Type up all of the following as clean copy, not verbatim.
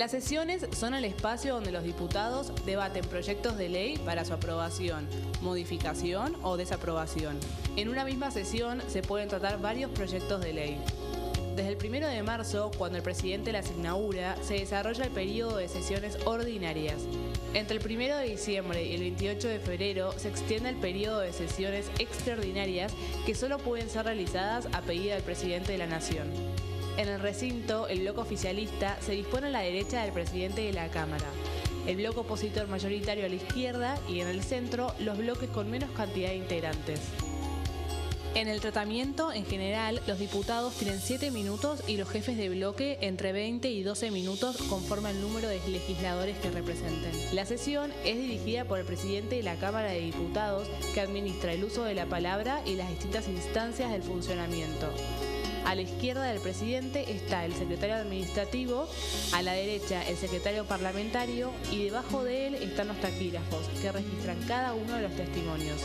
Las sesiones son el espacio donde los diputados debaten proyectos de ley para su aprobación, modificación o desaprobación. En una misma sesión se pueden tratar varios proyectos de ley. Desde el 1 de marzo, cuando el presidente las inaugura, se desarrolla el periodo de sesiones ordinarias. Entre el 1 de diciembre y el 28 de febrero se extiende el periodo de sesiones extraordinarias que solo pueden ser realizadas a pedido del presidente de la Nación. En el recinto, el bloque oficialista se dispone a la derecha del presidente de la Cámara, el bloque opositor mayoritario a la izquierda y en el centro los bloques con menos cantidad de integrantes. En el tratamiento, en general, los diputados tienen 7 minutos y los jefes de bloque entre 20 y 12 minutos conforme al número de legisladores que representen. La sesión es dirigida por el presidente de la Cámara de Diputados, que administra el uso de la palabra y las distintas instancias del funcionamiento. A la izquierda del presidente está el secretario administrativo, a la derecha el secretario parlamentario y debajo de él están los taquígrafos, que registran cada uno de los testimonios.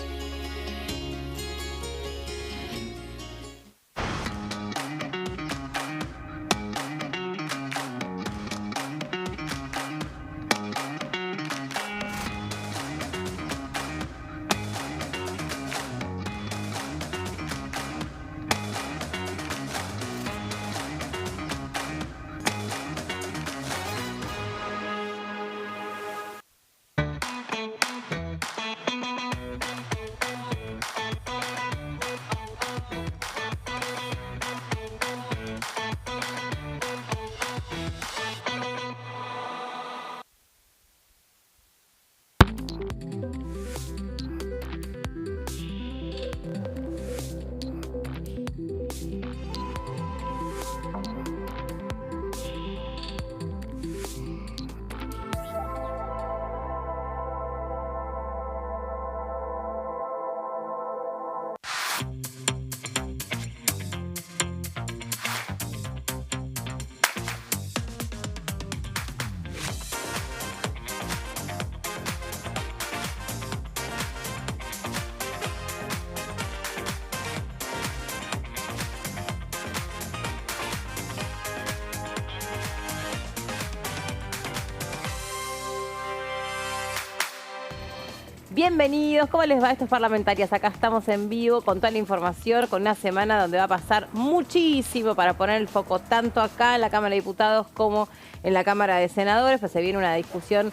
Bienvenidos, ¿cómo les va a estos parlamentarios? Acá estamos en vivo con toda la información, con una semana donde va a pasar muchísimo para poner el foco tanto acá en la Cámara de Diputados como en la Cámara de Senadores, pues se viene una discusión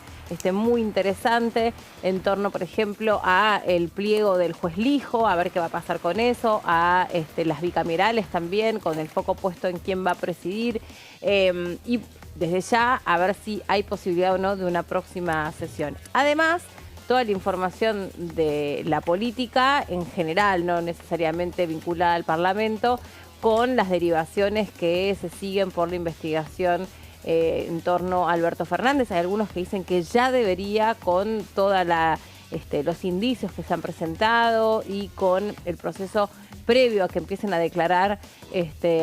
muy interesante en torno, por ejemplo, a el pliego del juez Lijo, a ver qué va a pasar con eso, a las bicamerales también, con el foco puesto en quién va a presidir, y desde ya a ver si hay posibilidad o no de una próxima sesión. Además, toda la información de la política en general, no necesariamente vinculada al Parlamento, con las derivaciones que se siguen por la investigación en torno a Alberto Fernández. Hay algunos que dicen que ya debería, con toda los indicios que se han presentado y con el proceso previo a que empiecen a declarar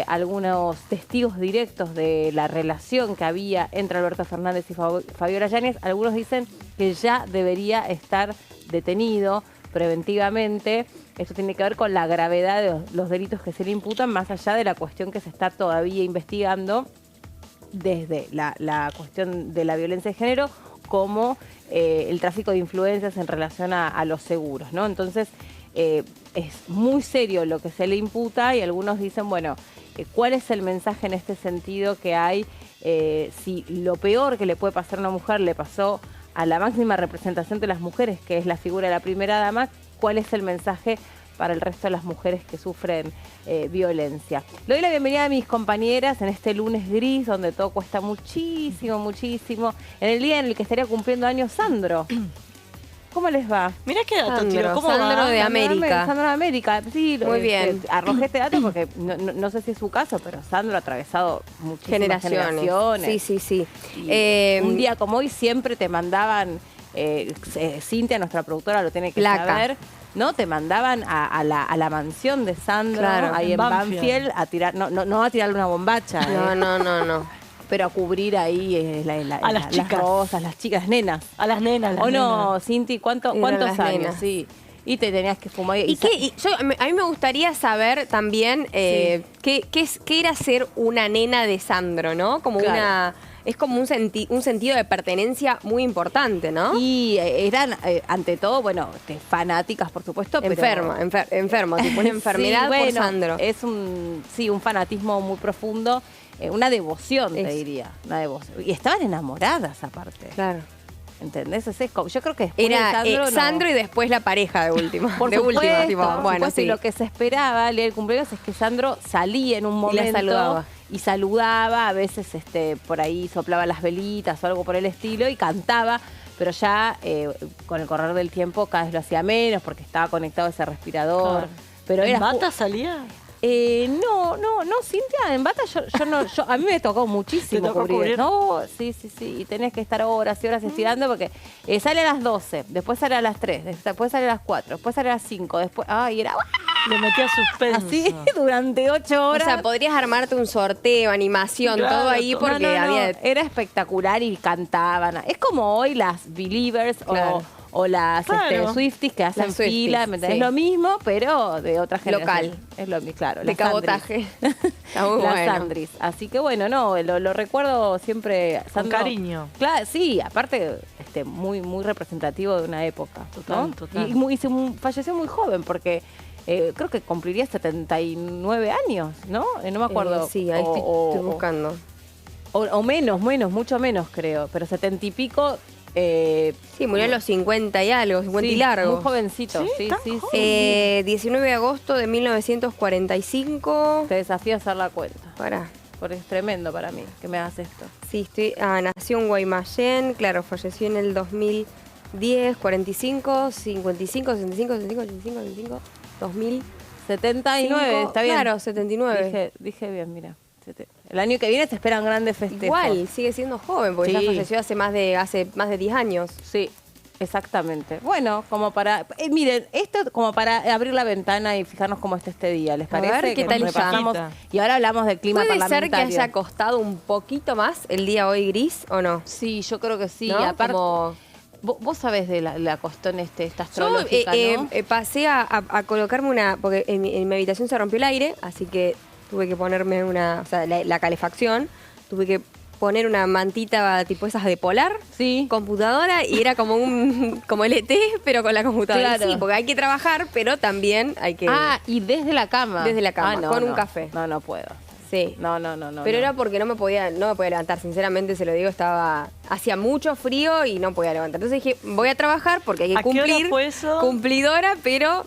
algunos testigos directos de la relación que había entre Alberto Fernández y Fabiola Yáñez, algunos dicen que ya debería estar detenido preventivamente. Esto tiene que ver con la gravedad de los delitos que se le imputan, más allá de la cuestión que se está todavía investigando desde la cuestión de la violencia de género, como el tráfico de influencias en relación a los seguros, ¿no? Entonces, es muy serio lo que se le imputa y algunos dicen, bueno, ¿cuál es el mensaje en este sentido que hay? Si lo peor que le puede pasar a una mujer le pasó a la máxima representación de las mujeres, que es la figura de la primera dama, ¿cuál es el mensaje para el resto de las mujeres que sufren violencia? Le doy la bienvenida a mis compañeras en este lunes gris, donde todo cuesta muchísimo, muchísimo, en el día en el que estaría cumpliendo años Sandro. ¿Cómo les va? Mirá qué dato, Tiro. ¿Cómo Sandro va? de América. Sandro de América, sí. Muy bien. Arrojé este dato porque no sé si es su caso, pero Sandro ha atravesado muchísimas generaciones. Sí. Un día como hoy siempre te mandaban, Cintia, nuestra productora, lo tiene que saber, ¿no? Te mandaban a la mansión de Sandro, claro, ahí en Banfield, a tirar, no a tirarle una bombacha. No. Pero a cubrir ahí las chicas. las rosas, las chicas, nenas. A las nenas. ¿O no, Cinti? ¿Cuántos las años? nenas. Sí. Y te tenías que fumar. A mí me gustaría saber también qué era ser una nena de Sandro, ¿no? Como claro. es como un sentido de pertenencia muy importante, ¿no? Y eran, ante todo, bueno, fanáticas, por supuesto, pero... Enfermo, tipo una enfermedad Sí, por bueno, Sandro. Es un fanatismo muy profundo, una devoción, te Es. diría, una devoción. Y estaban enamoradas, aparte. Claro. ¿Entendés? Yo creo que después Era de Sandro, Sandro y después la pareja de última. Por de supuesto, última, tipo, por bueno, supuesto, sí. y lo que se esperaba al día del cumpleaños es que Sandro salía en un Y la momento saludaba. y saludaba, a veces por ahí soplaba las velitas o algo por el estilo y cantaba, pero ya con el correr del tiempo cada vez lo hacía menos porque estaba conectado a ese respirador. Claro. Pero ¿En era bata salía? no, Cintia, en bata a mí me tocó muchísimo ¿Te tocó cubrir? No, sí, y tenés que estar horas y horas estirando porque sale a las 12, después sale a las 3, después sale a las 4, después sale a las 5, después, y era Le metía suspenso. así durante 8 O horas. sea, podrías armarte un sorteo, animación, Claro, todo ahí todo. porque había... Era espectacular y cantaban. Es como hoy las Believers Claro. o las Claro. Swifties que hacen Las Swifties, fila, ¿me entendés? sí. Es lo mismo, pero de otra generación. Local. Es lo mismo, claro. de las cabotaje. Sandris. Está muy Las bueno. Sandris. Así que bueno, lo recuerdo siempre. Con Sandro. cariño. Claro, sí, aparte muy, muy representativo de una época. Total, ¿no? total. Falleció muy joven porque creo que cumpliría 79 años, ¿no? No me acuerdo. Sí, ahí estoy buscando. O menos, mucho menos creo, pero 70 y pico. Sí, murió a los 50 y algo, 50 y sí, largo. Muy jovencito, Sí, sí, tan sí. joven. 19 de agosto de 1945. Te desafío a hacer la cuenta, Pará. porque es tremendo para mí que me hagas esto. Sí, nació en Guaymallén, claro, falleció en el 2010, 45, 55, 65, 65, 65, 65, 2000. 79, está bien. Claro, 79. Dije bien, mira. El año que viene se esperan grandes festejos. Igual, sigue siendo joven, porque Sí. ya falleció hace más de 10 años. Sí, exactamente. Bueno, como para... miren, esto como para abrir la ventana y fijarnos cómo está este día, ¿les A ver, parece? ¿qué Que tal nos está? repasamos. Y ahora hablamos del clima ¿Puede ser parlamentario. que haya costado un poquito más el día hoy gris o no? Sí, yo creo que sí. ¿No? Aparte, Como- vos sabés de la cuestión esta Yo astrológica, ¿no? pasé a colocarme una, porque en mi habitación se rompió el aire, así que tuve que ponerme la calefacción, tuve que poner una mantita tipo esas de polar, Sí. computadora, y era como como el ET, pero con la computadora. Claro. Sí, porque hay que trabajar, pero también hay que... Y desde la cama. Desde la cama, con un no. café. No puedo. sí. No. Pero no. era porque no me podía levantar, sinceramente se lo digo, hacía mucho frío y no podía levantar. Entonces dije, voy a trabajar porque hay que ¿A qué hora cumplir. fue eso? Cumplidora, pero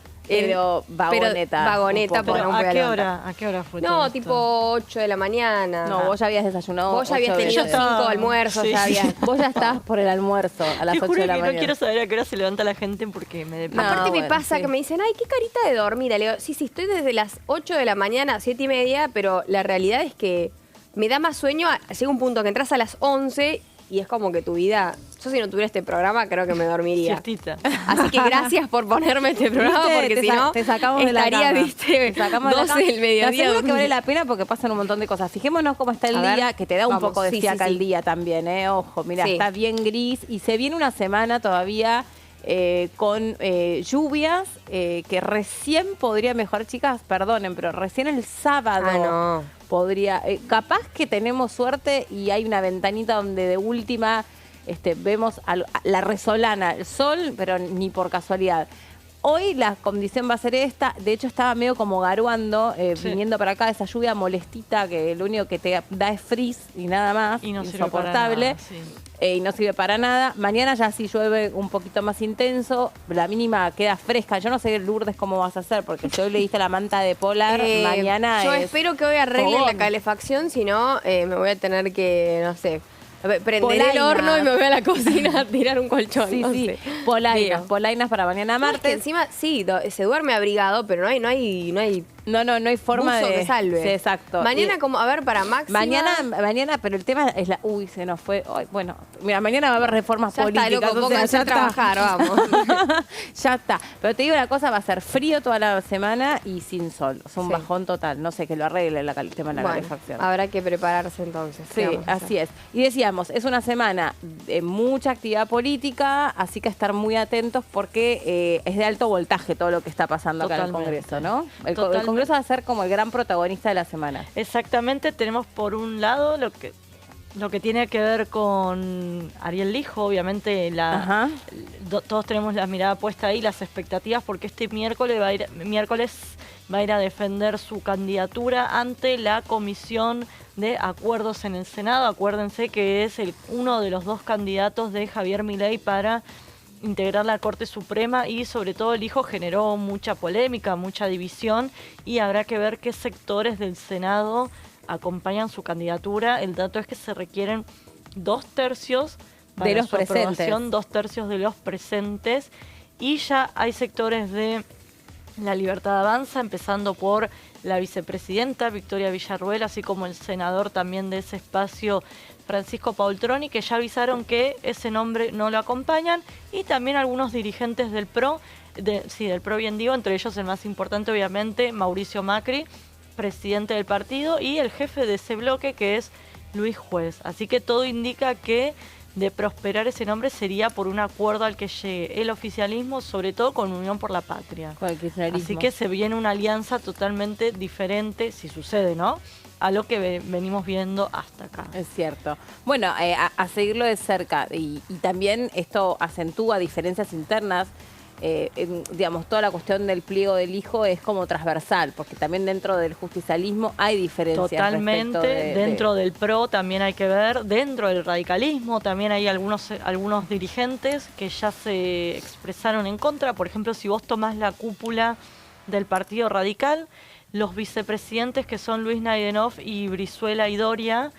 vagoneta. vagoneta, un poco. porque no Pero, me podía ¿a qué levantar. hora? ¿A qué hora fue No, todo esto? tipo 8 de la mañana. No, vos ya habías desayunado. Vos ya habías 8 tenido veces. 5 almuerzos, Sí. ya habías. Vos ya estabas por el almuerzo a las Te 8 juro de la que mañana. no quiero saber a qué hora se levanta la gente porque me deprime. No, Aparte me bueno, pasa sí. que me dicen, ay, qué carita de dormir. Le digo, sí, estoy desde las 8 de la mañana, 7 y media, pero la realidad es que me da más sueño. Llega un punto que entras a las 11 y es como que tu vida... Yo si no tuviera este programa creo que me dormiría. Siestita. Así que gracias por ponerme este programa, ¿Viste? porque Te si sa- no, te sacamos de la estaría, cama. viste, Te sacamos de la 12 cama. del mediodía. Te aseguro que dormida. vale la pena porque pasan un montón de cosas. Fijémonos cómo está el A ver, día, que te da un vamos. poco de Sí, fiaca sí, el sí. día también, ¿eh? Ojo, mira, Sí. está bien gris y se viene una semana todavía con lluvias que recién podría mejorar, chicas, perdonen, pero recién el sábado no. podría, capaz que tenemos suerte y hay una ventanita donde de última vemos la resolana, el sol, pero ni por casualidad. Hoy la condición va a ser esta, de hecho estaba medio como garuando, Sí. viniendo para acá, esa lluvia molestita que lo único que te da es frizz y nada más, Y no sirve para insoportable. nada, sí. Y no sirve para nada. Mañana ya sí llueve un poquito más intenso, la mínima queda fresca. Yo no sé, Lourdes, cómo vas a hacer, porque si hoy le diste la manta de polar, mañana Yo es espero que hoy arreglen fogón. la calefacción, si no, me voy a tener que, no sé, prender el Polaina. horno y me voy a la cocina a tirar un colchón. Sí, no sí, sé. polainas, Digo. polainas para mañana No, es que martes. encima, sí, se duerme abrigado, pero no hay No hay forma buzo de que salve. Sí, exacto. Mañana, Y- como, a ver, para máxima... Mañana, pero el tema es uy, se nos fue. Ay, bueno, mira, mañana va a haber reformas Ya está, políticas. loco, o sea, pónganse ya a trabajar, está. vamos. Ya está. Pero te digo una cosa, va a ser frío toda la semana y sin sol. Es un Sí. bajón total. No sé, que lo arregle el tema de la Bueno, calefacción. habrá que prepararse entonces. Sí, así es. Y decíamos, es una semana de mucha actividad política, así que estar muy atentos porque es de alto voltaje todo lo que está pasando acá en el Totalmente. Congreso, ¿no? El Totalmente. Congreso va a ser como el gran protagonista de la semana. Exactamente, tenemos por un lado lo que Lo que tiene que ver con Ariel Lijo, obviamente Ajá. todos tenemos la mirada puesta ahí, las expectativas, porque este miércoles va a ir a defender su candidatura ante la Comisión de Acuerdos en el Senado. Acuérdense que es uno de los 2 candidatos de Javier Milei para integrar la Corte Suprema, y sobre todo el hijo generó mucha polémica, mucha división, y habrá que ver qué sectores del Senado acompañan su candidatura. El dato es que se requieren 2/3 para de los su aprobación, presentes. 2/3 de los presentes, y ya hay sectores de La Libertad Avanza, empezando por la vicepresidenta Victoria Villarruel, así como el senador también de ese espacio, Francisco Paultroni, que ya avisaron que ese nombre no lo acompañan, y también algunos dirigentes del PRO, del PRO bien digo, entre ellos el más importante obviamente, Mauricio Macri, presidente del partido, y el jefe de ese bloque, que es Luis Juez. Así que todo indica que de prosperar ese nombre sería por un acuerdo al que llegue el oficialismo, sobre todo con Unión por la Patria. Con el kirchnerismo. Así que se viene una alianza totalmente diferente, si sucede, ¿no?, a lo que venimos viendo hasta acá. Es cierto. Bueno, a seguirlo de cerca, y también esto acentúa diferencias internas. Digamos, toda la cuestión del pliego del hijo es como transversal, porque también dentro del justicialismo hay diferencias. Totalmente, dentro del PRO también hay que ver, dentro del radicalismo también hay algunos dirigentes que ya se expresaron en contra. Por ejemplo, si vos tomás la cúpula del Partido Radical, los vicepresidentes, que son Luis Naidenov y Brizuela y Doria,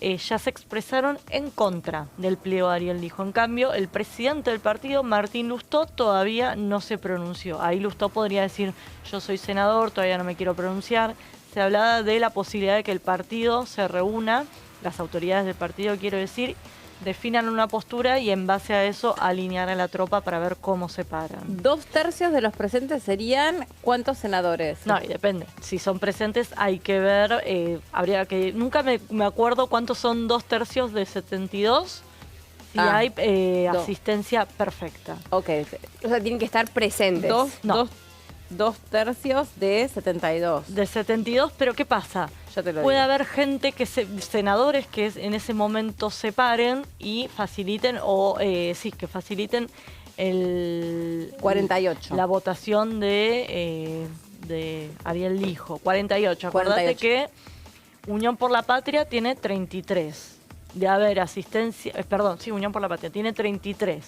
ya se expresaron en contra del pliego de Ariel Lijo. En cambio, el presidente del partido, Martín Lustó, todavía no se pronunció. Ahí Lustó podría decir: yo soy senador, todavía no me quiero pronunciar. Se hablaba de la posibilidad de que el partido se reúna, las autoridades del partido, quiero decir, definan una postura y en base a eso alinear a la tropa para ver cómo se paran. 2/3 de los presentes serían ¿cuántos senadores? No, y depende. Si son presentes hay que ver, habría que... Nunca me acuerdo cuántos son 2/3 de 72 y hay asistencia perfecta. Ok. O sea, tienen que estar presentes. No. 2/3 de 72. De 72, pero ¿qué pasa? Yo te lo Puede digo. haber gente senadores que en ese momento se paren y faciliten, que faciliten 48. la votación de Ariel Lijo. 48. Acordate 48. que Unión por la Patria tiene 33. De haber asistencia, Unión por la Patria tiene 33.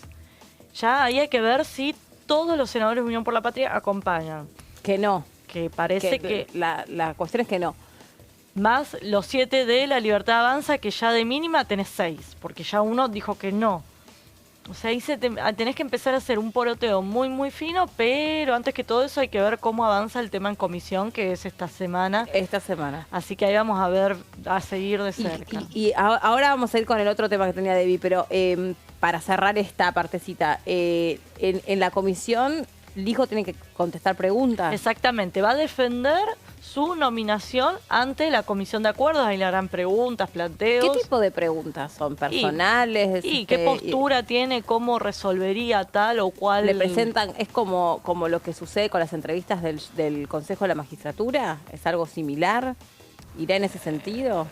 Ya ahí hay que ver si todos los senadores de Unión por la Patria acompañan. Que no. Que parece que La cuestión es que no. más los 7 de La Libertad Avanza, que ya de mínima tenés 6, porque ya uno dijo que no. O sea, ahí tenés que empezar a hacer un poroteo muy, muy fino, pero antes que todo eso hay que ver cómo avanza el tema en comisión, que es esta semana. Esta semana. Así que ahí vamos a seguir de cerca. Y ahora vamos a ir con el otro tema que tenía Debbie, pero para cerrar esta partecita, en la comisión, Lijo tiene que contestar preguntas. Exactamente, va a defender su nominación ante la Comisión de Acuerdos. Ahí le harán preguntas, planteos. ¿Qué tipo de preguntas son? ¿Personales? ¿Y qué postura tiene? ¿Cómo resolvería tal o cual? ¿Le presentan? ¿Es como lo que sucede con las entrevistas del Consejo de la Magistratura? ¿Es algo similar? ¿Irá en ese sentido?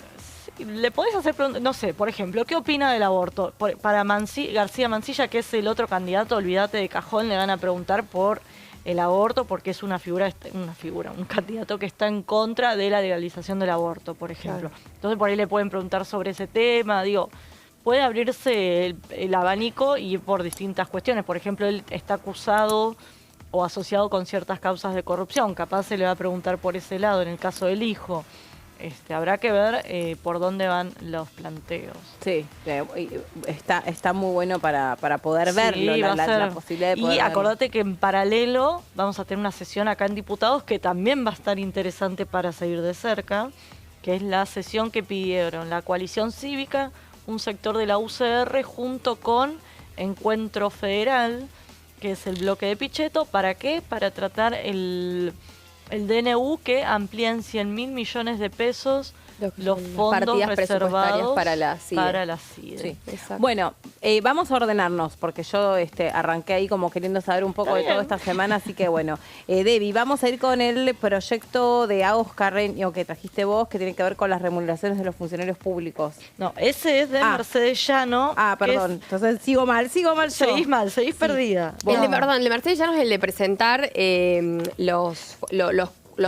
Le podés hacer preguntas, no sé, por ejemplo, ¿qué opina del aborto? Para García Mansilla, que es el otro candidato, olvídate de cajón, le van a preguntar por el aborto, porque es un candidato que está en contra de la legalización del aborto, por ejemplo. Claro. Entonces por ahí le pueden preguntar sobre ese tema, puede abrirse el abanico y ir por distintas cuestiones. Por ejemplo, él está acusado o asociado con ciertas causas de corrupción, capaz se le va a preguntar por ese lado, en el caso del hijo. Habrá que ver por dónde van los planteos. Sí, está muy bueno para poder Sí, verlo, va a ser. la posibilidad de poder Y verlo. acordate que en paralelo vamos a tener una sesión acá en Diputados que también va a estar interesante para seguir de cerca, que es la sesión que pidieron la coalición cívica, un sector de la UCR, junto con Encuentro Federal, que es el bloque de Pichetto. ¿Para qué? Para tratar el DNU, que amplía en 100.000 millones de pesos los fondos partidas presupuestarias reservados para la CIDE. Para la CIDE. Sí. Exacto. Bueno, vamos a ordenarnos, porque yo arranqué ahí como queriendo saber un poco Está de todo bien. esta semana, así que bueno. Debbie, vamos a ir con el proyecto de Agos Carreño que trajiste vos, que tiene que ver con las remuneraciones de los funcionarios públicos. No, ese es de Mercedes Llano. que Perdón, es- entonces sigo mal yo. Seguís mal, seguís perdida. Perdón, el de Mercedes Llano es el de presentar los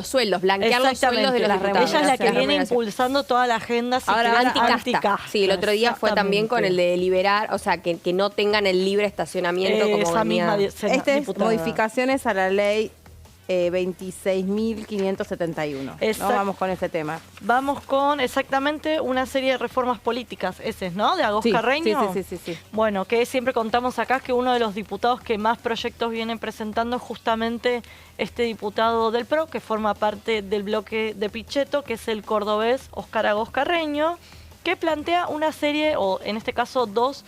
sueldos, blanquear los sueldos de los las diputados. Ella es la que Las viene remuneraciones. impulsando toda la agenda Ahora, Anticasta. Sí, el otro día fue también con el de liberar, o sea, que no tengan el libre estacionamiento como esa venía. misma Este es diputada. modificaciones a la ley 26.571. ¿No? Exacto. Vamos con ese tema. Vamos con exactamente una serie de reformas políticas, ese es, ¿no? De Agos Sí, Carreño. sí. Bueno, que siempre contamos acá que uno de los diputados que más proyectos viene presentando es justamente este diputado del PRO, que forma parte del bloque de Pichetto, que es el cordobés Óscar Agos Carreño, que plantea una serie, o en este caso 2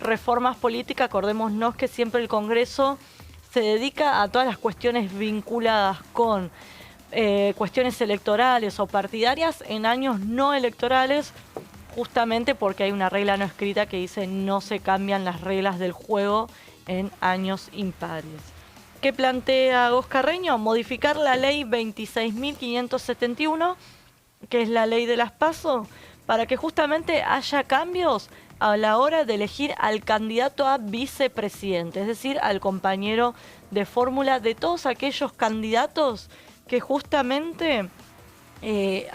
reformas políticas. Acordémonos que siempre el Congreso se dedica a todas las cuestiones vinculadas con cuestiones electorales o partidarias en años no electorales, justamente porque hay una regla no escrita que dice no se cambian las reglas del juego en años impares. ¿Qué plantea Agos Carreño? Modificar la ley 26.571, que es la ley de las PASO, para que justamente haya cambios a la hora de elegir al candidato a vicepresidente, es decir, al compañero de fórmula de todos aquellos candidatos que justamente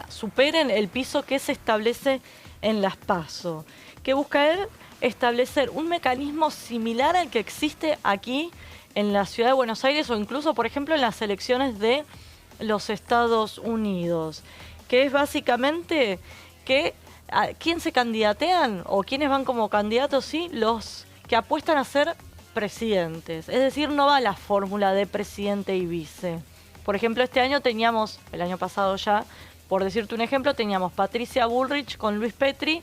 superen el piso que se establece en las PASO. ¿Qué busca él? Establecer un mecanismo similar al que existe aquí en la ciudad de Buenos Aires o incluso, por ejemplo, en las elecciones de los Estados Unidos, que es básicamente que ¿a quién se candidatean o quiénes van como candidatos? Sí, los que apuestan a ser presidentes. Es decir, no va la fórmula de presidente y vice. Por ejemplo, este año teníamos, el año pasado ya, por decirte un ejemplo, teníamos Patricia Bullrich con Luis Petri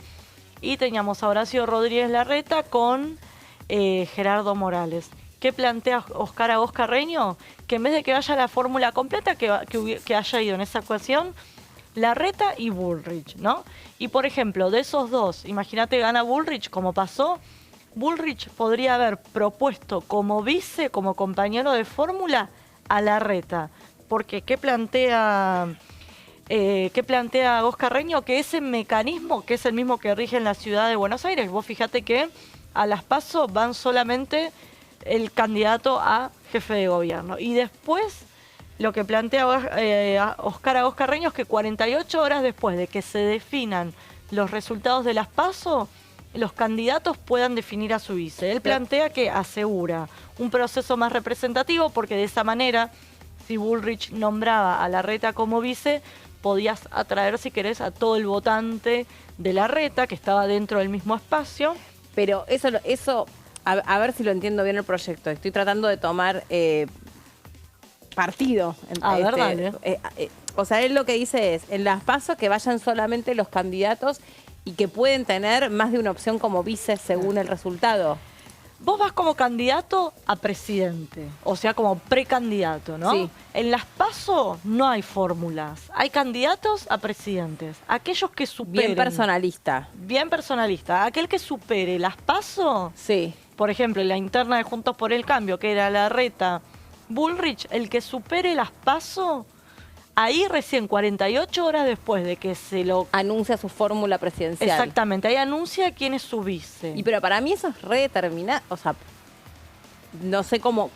y teníamos a Horacio Rodríguez Larreta con Gerardo Morales. ¿Qué plantea Óscar Agos Carreño? Que en vez de que vaya la fórmula completa, que haya ido en esa ecuación Larreta y Bullrich, ¿no? Y por ejemplo, de esos dos, imagínate gana Bullrich, como pasó, Bullrich podría haber propuesto como vice, como compañero de fórmula, a Larreta. Porque ¿qué plantea Agos Carreño? Que ese mecanismo, que es el mismo que rige en la ciudad de Buenos Aires, vos fíjate que a las PASO van solamente el candidato a jefe de gobierno. Y después lo que plantea Óscar Agos Carreño es que 48 horas después de que se definan los resultados de las PASO, los candidatos puedan definir a su vice. Él plantea que asegura un proceso más representativo porque de esa manera, si Bullrich nombraba a Larreta como vice, podías atraer, si querés, a todo el votante de Larreta, que estaba dentro del mismo espacio. Pero eso a ver si lo entiendo bien el proyecto. Estoy tratando de tomar partido. A ver, dale. O sea, él lo que dice es, en las PASO que vayan solamente los candidatos y que pueden tener más de una opción como vice según el resultado. Vos vas como candidato a presidente, o sea, como precandidato, ¿no? Sí. En las PASO no hay fórmulas, hay candidatos a presidentes. Aquellos que superen... Bien personalista. Bien personalista. Aquel que supere las PASO, Sí. por ejemplo, en la interna de Juntos por el Cambio, que era Larreta, Bullrich, el que supere las PASO, ahí recién 48 horas después de que se lo... Anuncia su fórmula presidencial. Exactamente, ahí anuncia quién es su vice. Y pero para mí eso es redeterminante, o sea, no sé cómo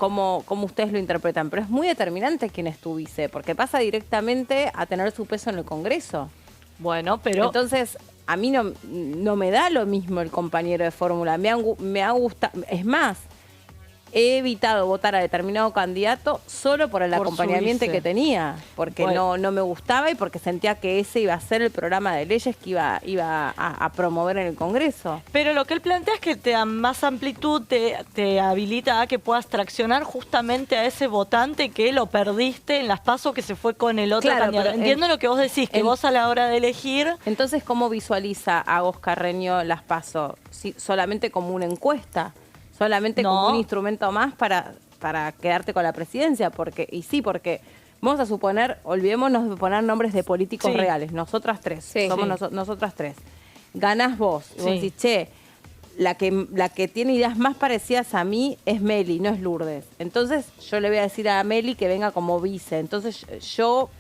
ustedes lo interpretan, pero es muy determinante quién es tu vice, porque pasa directamente a tener su peso en el Congreso. Bueno, pero... Entonces, a mí no me da lo mismo el compañero de fórmula. Me ha gustado, es más, he evitado votar a determinado candidato solo por el Por su acompañamiento vice. que tenía, porque Bueno. no me gustaba y porque sentía que ese iba a ser el programa de leyes que iba a promover en el Congreso. Pero lo que él plantea es que te da más amplitud, te habilita a que puedas traccionar justamente a ese votante que lo perdiste en las PASO que se fue con el otro Claro, candidato. pero Entiendo lo que vos decís, que vos a la hora de elegir... Entonces, ¿cómo visualiza Agos Carreño las PASO? ¿Solamente como una encuesta? ¿Solamente No. como un instrumento más para quedarte con la presidencia? Porque Vamos a suponer, olvidémonos de poner nombres de políticos Sí. reales, nosotras tres, Sí. somos Sí. nosotras tres. Ganás vos, y vos Sí. decís, che, la que tiene ideas más parecidas a mí es Meli, no es Lourdes. Entonces yo le voy a decir a Meli que venga como vice. Entonces yo,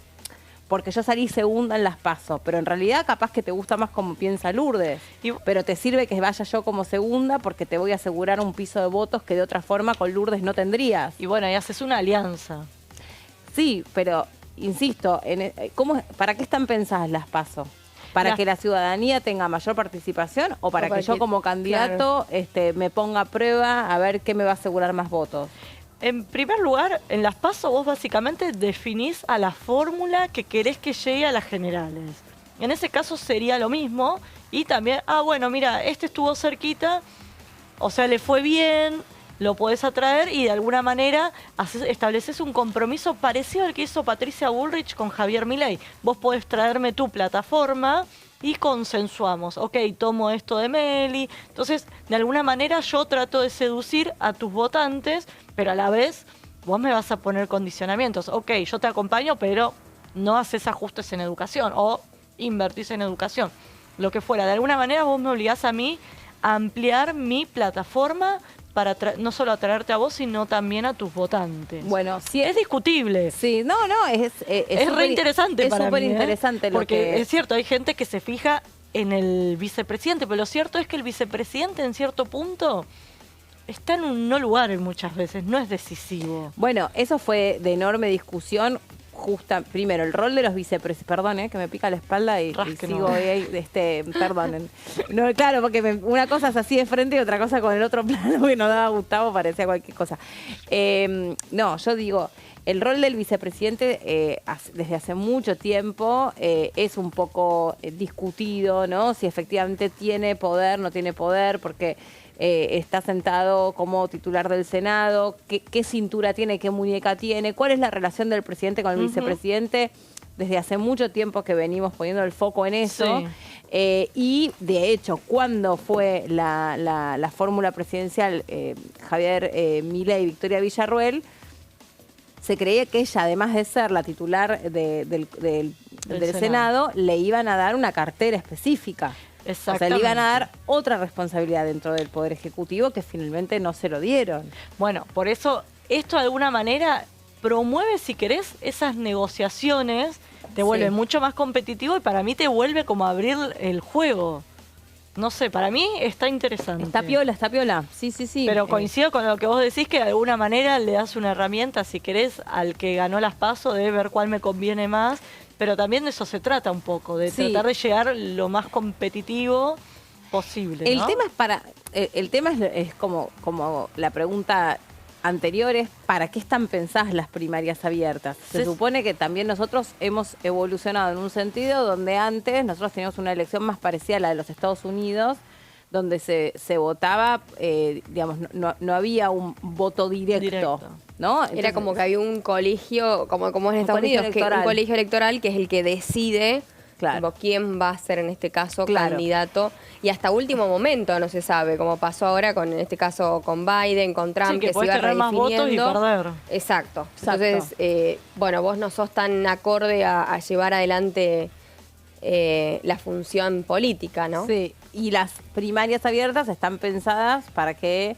porque yo salí segunda en las PASO, pero en realidad capaz que te gusta más como piensa Lourdes. Y- Pero te sirve que vaya yo como segunda porque te voy a asegurar un piso de votos que de otra forma con Lourdes no tendrías. Y bueno, y haces una alianza. Sí, pero insisto, ¿para qué están pensadas las PASO? ¿Para Las- que la ciudadanía tenga mayor participación o para que yo como candidato me ponga a prueba a ver qué me va a asegurar más votos? En primer lugar, en las PASO vos básicamente definís a la fórmula que querés que llegue a las generales. En ese caso sería lo mismo. Y también, bueno, mira, este estuvo cerquita, o sea, le fue bien, lo podés atraer y de alguna manera estableces un compromiso parecido al que hizo Patricia Bullrich con Javier Milei. Vos podés traerme tu plataforma y consensuamos. Ok, tomo esto de Meli. Entonces, de alguna manera yo trato de seducir a tus votantes, pero a la vez vos me vas a poner condicionamientos. Ok, yo te acompaño, pero no haces ajustes en educación o invertís en educación. Lo que fuera. De alguna manera vos me obligás a mí a ampliar mi plataforma para no solo atraerte a vos, sino también a tus votantes. Bueno, sí Es discutible. Sí, no, Es re súper- interesante para mí. Es súper interesante lo porque que... es cierto, hay gente que se fija en el vicepresidente, pero lo cierto es que el vicepresidente en cierto punto está en un no lugar muchas veces, no es decisivo. Bueno, eso fue de enorme discusión. Primero, el rol de los vicepresidentes, perdón, que me pica la espalda y Rasque, sigo no. ahí, perdonen. No, claro, porque una cosa es así de frente y otra cosa con el otro plano que nos daba Gustavo, parecía cualquier cosa. No, yo digo, el rol del vicepresidente desde hace mucho tiempo es un poco discutido, ¿no? Si efectivamente tiene poder, no tiene poder, porque... está sentado como titular del Senado, qué cintura tiene, qué muñeca tiene, cuál es la relación del presidente con el vicepresidente. Desde hace mucho tiempo que venimos poniendo el foco en eso. Sí. Y de hecho, cuando fue la fórmula presidencial Javier Milei y Victoria Villarruel, se creía que ella, además de ser la titular del Senado, le iban a dar una cartera específica. O sea, le iban a dar otra responsabilidad dentro del Poder Ejecutivo que finalmente no se lo dieron. Bueno, por eso esto de alguna manera promueve, si querés, esas negociaciones, te vuelve Sí. mucho más competitivo y para mí te vuelve como a abrir el juego. No sé, para mí está interesante. Está piola. Sí, sí, sí. Pero coincido con lo que vos decís, que de alguna manera le das una herramienta, si querés, al que ganó las PASO, de ver cuál me conviene más. Pero también de eso se trata un poco, de Sí. tratar de llegar lo más competitivo posible. El ¿no? tema el tema es como la pregunta anterior es ¿para qué están pensadas las primarias abiertas? Se Sí. supone que también nosotros hemos evolucionado en un sentido donde antes nosotros teníamos una elección más parecida a la de los Estados Unidos, donde se votaba, digamos, no había un voto directo. ¿No? Era Entonces, como que había un colegio, como en Un Estados colegio Unidos, electoral. un colegio electoral que es el que decide Claro. tipo, quién va a ser en este caso Claro. candidato. Y hasta último momento no se sabe, como pasó ahora con, en este caso, con Biden, con Trump, Sí, que que se podés iba tener más votos y redefiniendo. perder. Exacto. Exacto. Entonces, bueno, vos no sos tan acorde a llevar adelante la función política, ¿no? Sí, y las primarias abiertas están pensadas para que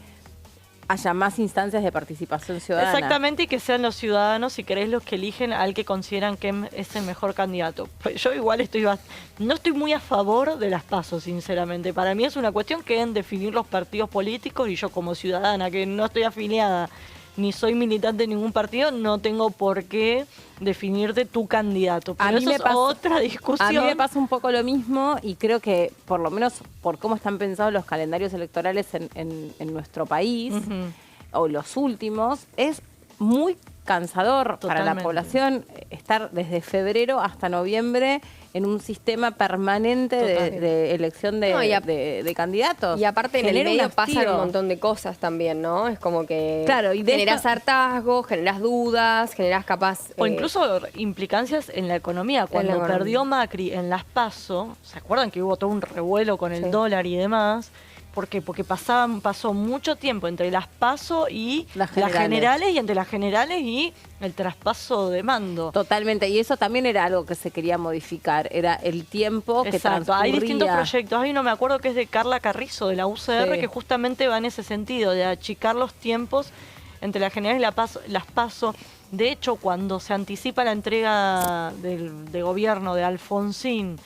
haya más instancias de participación ciudadana. Exactamente, y que sean los ciudadanos, si querés, los que eligen al que consideran que es el mejor candidato. Pues yo igual no estoy muy a favor de las PASO, sinceramente. Para mí es una cuestión que deben definir los partidos políticos y yo como ciudadana, que no estoy afiliada ni soy militante de ningún partido, no tengo por qué definirte tu candidato. Pero eso es otra discusión. A mí me pasa un poco lo mismo y creo que, por lo menos por cómo están pensados los calendarios electorales en nuestro país, Ujú. o los últimos, es muy cansador para la Totalmente. población estar desde febrero hasta noviembre en un sistema permanente Totalmente. de elección No, de candidatos. Y aparte en el Genera un medio pasan hastío. un montón de cosas también, ¿no? Es como que Claro, y de generás esto- hartazgo, generás dudas, generás capaz... O incluso implicancias en la economía. Cuando economía. perdió Macri en las PASO, ¿se acuerdan que hubo todo un revuelo con el Sí. dólar y demás? ¿Por qué? Porque pasó mucho tiempo entre las PASO y Las las generales. generales, y entre las generales y el traspaso de mando. Totalmente, y eso también era algo que se quería modificar, era el tiempo que Exacto, transcurría. hay distintos proyectos. Hay uno, me acuerdo, que es de Carla Carrizo, de la UCR, Sí. que justamente va en ese sentido, de achicar los tiempos entre las generales y las PASO. De hecho, cuando se anticipa la entrega de gobierno de Alfonsín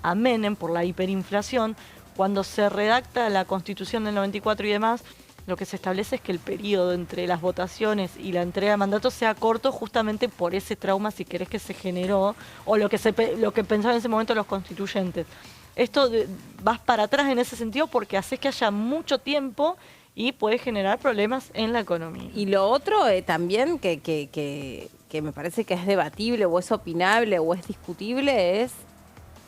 a Menem por la hiperinflación, cuando se redacta la Constitución del 94 y demás, lo que se establece es que el periodo entre las votaciones y la entrega de mandatos sea corto, justamente por ese trauma, si querés, que se generó, o lo que pensaban en ese momento los constituyentes. Esto vas para atrás en ese sentido porque haces que haya mucho tiempo y puede generar problemas en la economía. Y lo otro también que me parece que es debatible o es opinable o es discutible es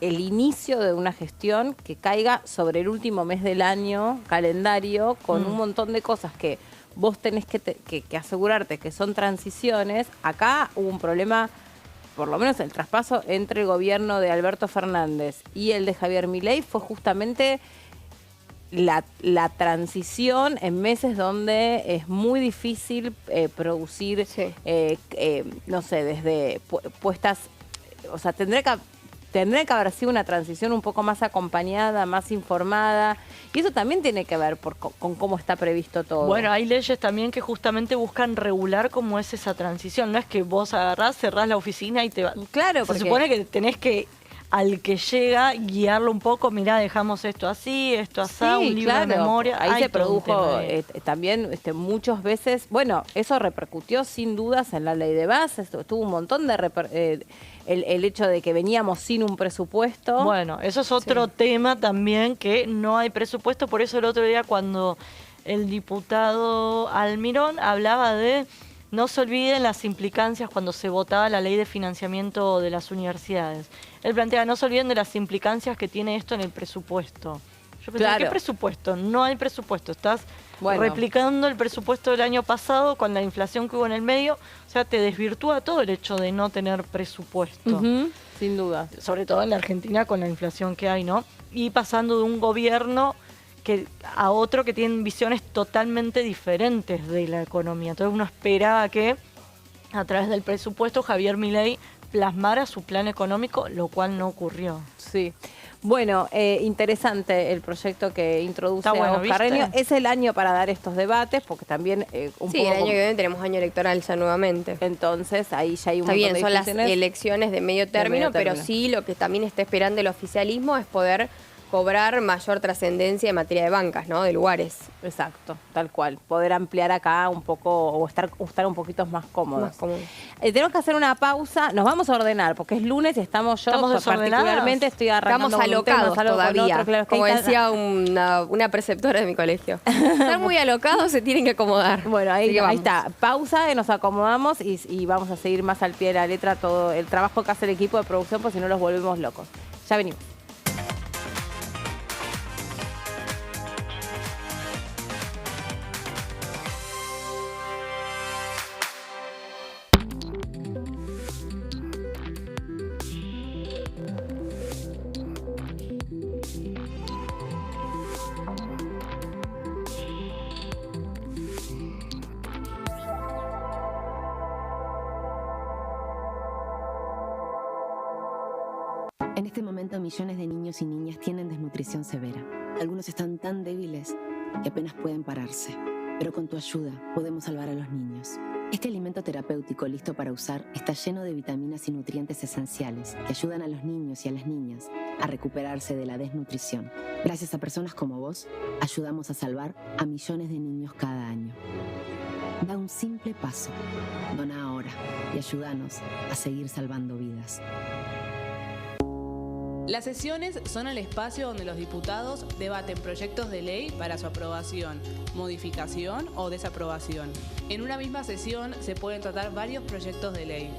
el inicio de una gestión que caiga sobre el último mes del año calendario con un montón de cosas que vos tenés que asegurarte que son transiciones. Acá hubo un problema, por lo menos el traspaso entre el gobierno de Alberto Fernández y el de Javier Milei fue justamente la transición en meses donde es muy difícil producir, Sí. no sé, desde puestas, o sea, tendría que haber sido una transición un poco más acompañada, más informada, y eso también tiene que ver con cómo está previsto todo. Bueno, hay leyes también que justamente buscan regular cómo es esa transición. No es que vos agarrás, cerrás la oficina y te vas. Claro, Se porque supone que tenés que, al que llega, guiarlo un poco. Mirá, dejamos esto así, esto así, un libro de memoria. Ahí Hay se todo un produjo tema ahí. también muchas veces, bueno, eso repercutió sin dudas en la ley de bases, tuvo un montón de el hecho de que veníamos sin un presupuesto. Bueno, eso es otro tema también, que no hay presupuesto. Por eso el otro día, cuando el diputado Almirón hablaba de no se olviden las implicancias cuando se votaba la ley de financiamiento de las universidades. Él plantea, no se olviden de las implicancias que tiene esto en el presupuesto. Yo pensé, Claro. ¿qué presupuesto? No hay presupuesto. Estás Bueno. replicando el presupuesto del año pasado con la inflación que hubo en el medio. O sea, te desvirtúa todo el hecho de no tener presupuesto. Ujú, sin duda. Sobre todo en la Argentina con la inflación que hay, ¿no? Y pasando de un gobierno a otro que tienen visiones totalmente diferentes de la economía. Entonces uno esperaba que a través del presupuesto Javier Milei plasmara su plan económico, lo cual no ocurrió. Sí. Bueno, interesante el proyecto que introduce Está bueno, Oscar ¿viste? Reño. Es el año para dar estos debates, porque también un Sí, poco... el año que viene tenemos año electoral ya nuevamente. Entonces, ahí ya hay un Está montón bien, de son las discusiones. elecciones de medio término, pero término. sí lo que también está esperando el oficialismo es poder cobrar mayor trascendencia en materia de bancas, ¿no? De lugares Exacto, tal cual. Poder ampliar acá un poco o estar un poquito más cómodos. más comunes. Tenemos que hacer una pausa. Nos vamos a ordenar porque es lunes y estamos ¿Estamos desordenadas? particularmente estoy arrancando Estamos con un tema, alocados salgo con todavía, otro, claro, es que como hay decía una preceptora de mi colegio. Están muy alocados, se tienen que acomodar. Bueno, Así ahí que vamos. está. Pausa, nos acomodamos y vamos a seguir más al pie de la letra todo el trabajo que hace el equipo de producción, porque si no los volvemos locos. Ya venimos. En este momento, millones de niños y niñas tienen desnutrición severa. Algunos están tan débiles que apenas pueden pararse. Pero con tu ayuda podemos salvar a los niños. Este alimento terapéutico listo para usar está lleno de vitaminas y nutrientes esenciales que ayudan a los niños y a las niñas a recuperarse de la desnutrición. Gracias a personas como vos, ayudamos a salvar a millones de niños cada año. Da un simple paso. Dona ahora y ayúdanos a seguir salvando vidas. Las sesiones son el espacio donde los diputados debaten proyectos de ley para su aprobación, modificación o desaprobación. En una misma sesión se pueden tratar varios proyectos de ley.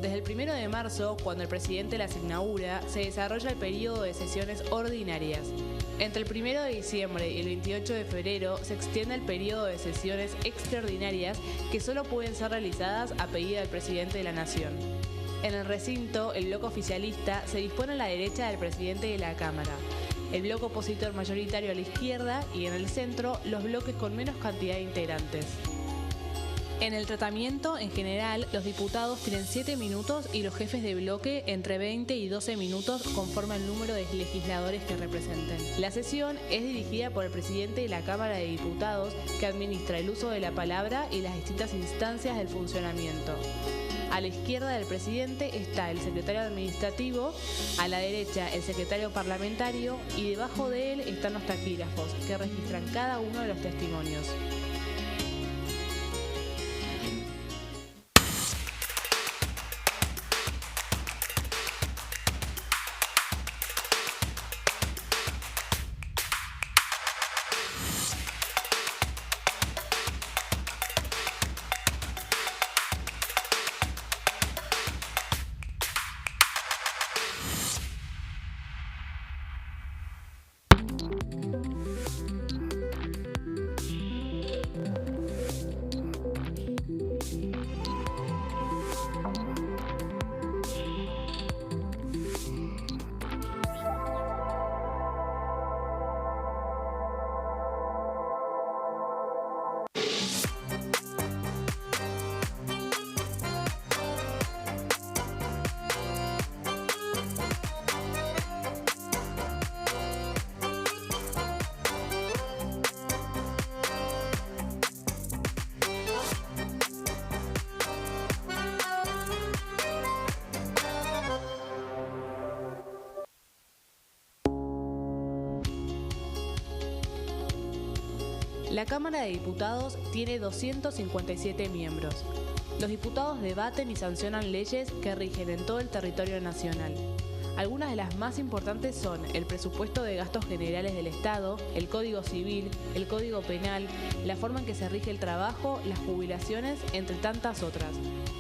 Desde el 1 de marzo, cuando el presidente las inaugura, se desarrolla el periodo de sesiones ordinarias. Entre el 1 de diciembre y el 28 de febrero se extiende el periodo de sesiones extraordinarias que solo pueden ser realizadas a pedido del presidente de la Nación. En el recinto, el bloque oficialista se dispone a la derecha del presidente de la Cámara. el bloque opositor mayoritario a la izquierda y en el centro los bloques con menos cantidad de integrantes. En el tratamiento, en general, los diputados tienen 7 minutos y los jefes de bloque entre 20 y 12 minutos conforme al número de legisladores que representen. La sesión es dirigida por el presidente de la Cámara de Diputados, que administra el uso de la palabra y las distintas instancias del funcionamiento. A la izquierda del presidente está el secretario administrativo, a la derecha el secretario parlamentario y debajo de él están los taquígrafos, que registran cada uno de los testimonios. La Cámara de Diputados tiene 257 miembros. Los diputados debaten y sancionan leyes que rigen en todo el territorio nacional. Algunas de las más importantes son el presupuesto de gastos generales del Estado, el Código Civil, el Código Penal, la forma en que se rige el trabajo, las jubilaciones, entre tantas otras.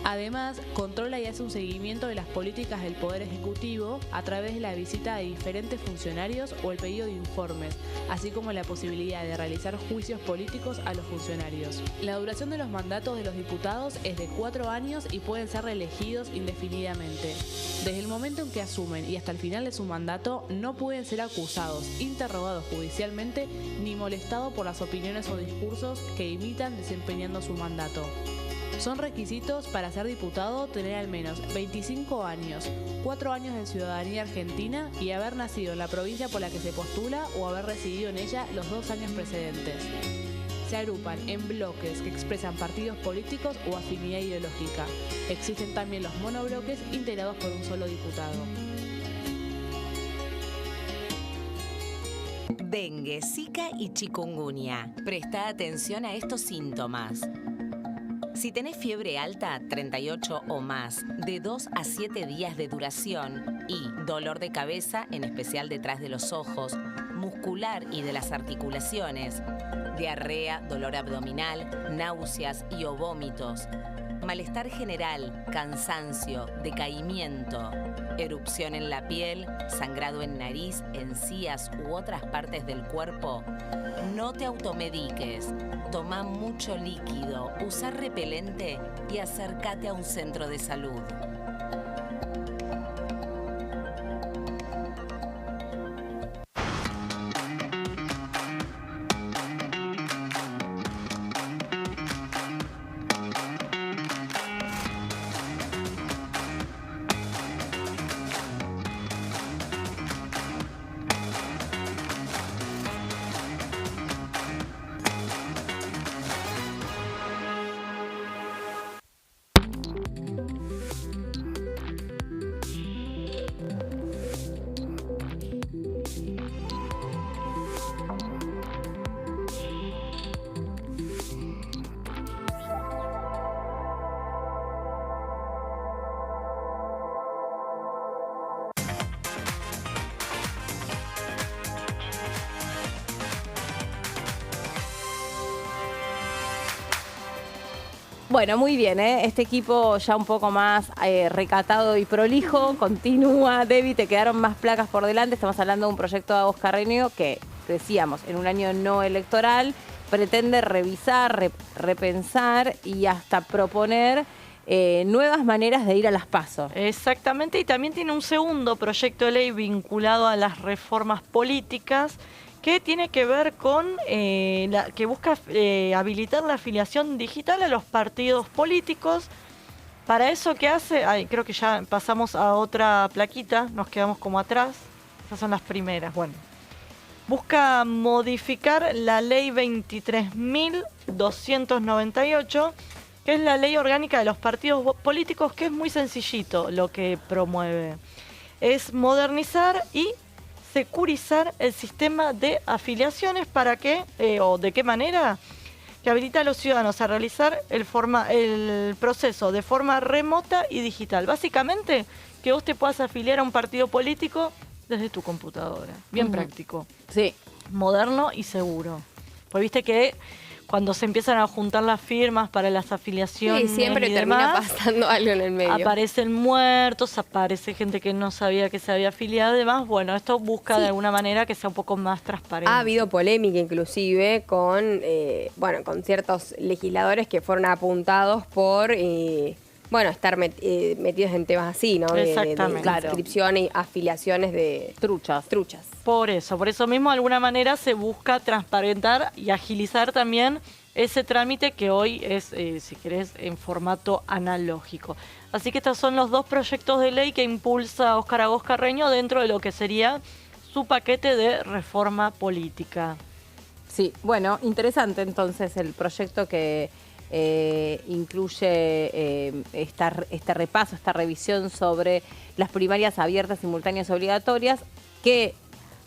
Además, controla y hace un seguimiento de las políticas del Poder Ejecutivo a través de la visita de diferentes funcionarios o el pedido de informes, así como la posibilidad de realizar juicios políticos a los funcionarios. La duración de los mandatos de los diputados es de 4 años y pueden ser reelegidos indefinidamente. Desde el momento en que asumen y hasta el final de su mandato, no pueden ser acusados, interrogados judicialmente ni molestados por las opiniones o discursos que imitan desempeñando su mandato. Son requisitos para ser diputado tener al menos 25 años, 4 años de ciudadanía argentina y haber nacido en la provincia por la que se postula o haber residido en ella los 2 años precedentes. Se agrupan en bloques que expresan partidos políticos o afinidad ideológica. Existen también los monobloques integrados por un solo diputado. Dengue, Zika y chikungunya. Presta atención a estos síntomas. Si tenés fiebre alta, 38 o más, de 2 a 7 días de duración y dolor de cabeza, en especial detrás de los ojos, muscular y de las articulaciones, diarrea, dolor abdominal, náuseas y o vómitos, malestar general, cansancio, decaimiento, erupción en la piel, sangrado en nariz, encías u otras partes del cuerpo, no te automediques. Toma mucho líquido, usa repelente y acércate a un centro de salud. Bueno, muy bien, ¿eh? Este equipo ya un poco más recatado y prolijo, continúa. Debbie, te quedaron más placas por delante. Estamos hablando de un proyecto de Agos Carreño que, decíamos, en un año no electoral, pretende revisar, repensar y hasta proponer nuevas maneras de ir a las PASO. Exactamente, y también tiene un segundo proyecto de ley vinculado a las reformas políticas que tiene que ver con que busca habilitar la afiliación digital a los partidos políticos. Para eso, ¿qué hace? Creo que ya pasamos a otra plaquita, nos quedamos como atrás. Esas son las primeras. Bueno, busca modificar la ley 23.298, que es la ley orgánica de los partidos políticos, que es muy sencillito lo que promueve. Es modernizar y securizar el sistema de afiliaciones. ¿Para qué? ¿O de qué manera? Que habilita a los ciudadanos a realizar el proceso de forma remota y digital. Básicamente, que vos te puedas afiliar a un partido político desde tu computadora. Bien práctico. Sí. Moderno y seguro. Pues viste que cuando se empiezan a juntar las firmas para las afiliaciones Sí, siempre y termina demás, pasando algo en el medio. aparecen muertos, aparece gente que no sabía que se había afiliado y demás. Bueno, esto busca de alguna manera que sea un poco más transparente. Ha habido polémica inclusive con ciertos legisladores que fueron apuntados por estar metidos en temas así, ¿no? Exactamente. De inscripción y afiliaciones de Truchas. Por eso mismo de alguna manera se busca transparentar y agilizar también ese trámite que hoy es, si querés, en formato analógico. Así que estos son los dos proyectos de ley que impulsa Óscar Agos Carreño dentro de lo que sería su paquete de reforma política. Sí, bueno, interesante entonces el proyecto que incluye este repaso, esta revisión sobre las primarias abiertas, simultáneas y obligatorias, que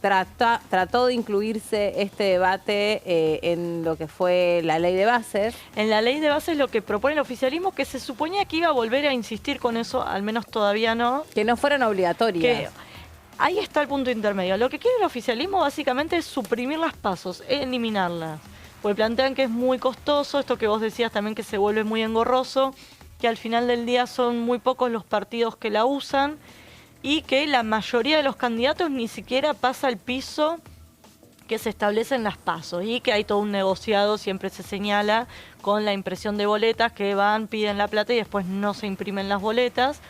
trató de incluirse este debate en lo que fue la ley de bases. En la ley de bases lo que propone el oficialismo, que se suponía que iba a volver a insistir con eso, al menos todavía no. Que no fueran obligatorias. Ahí está el punto intermedio. Lo que quiere el oficialismo básicamente es suprimir las PASOs, eliminarlas. Porque plantean que es muy costoso, esto que vos decías también que se vuelve muy engorroso, que al final del día son muy pocos los partidos que la usan y que la mayoría de los candidatos ni siquiera pasa el piso que se establece en las PASO y que hay todo un negociado, siempre se señala, con la impresión de boletas que van, piden la plata y después no se imprimen las boletas.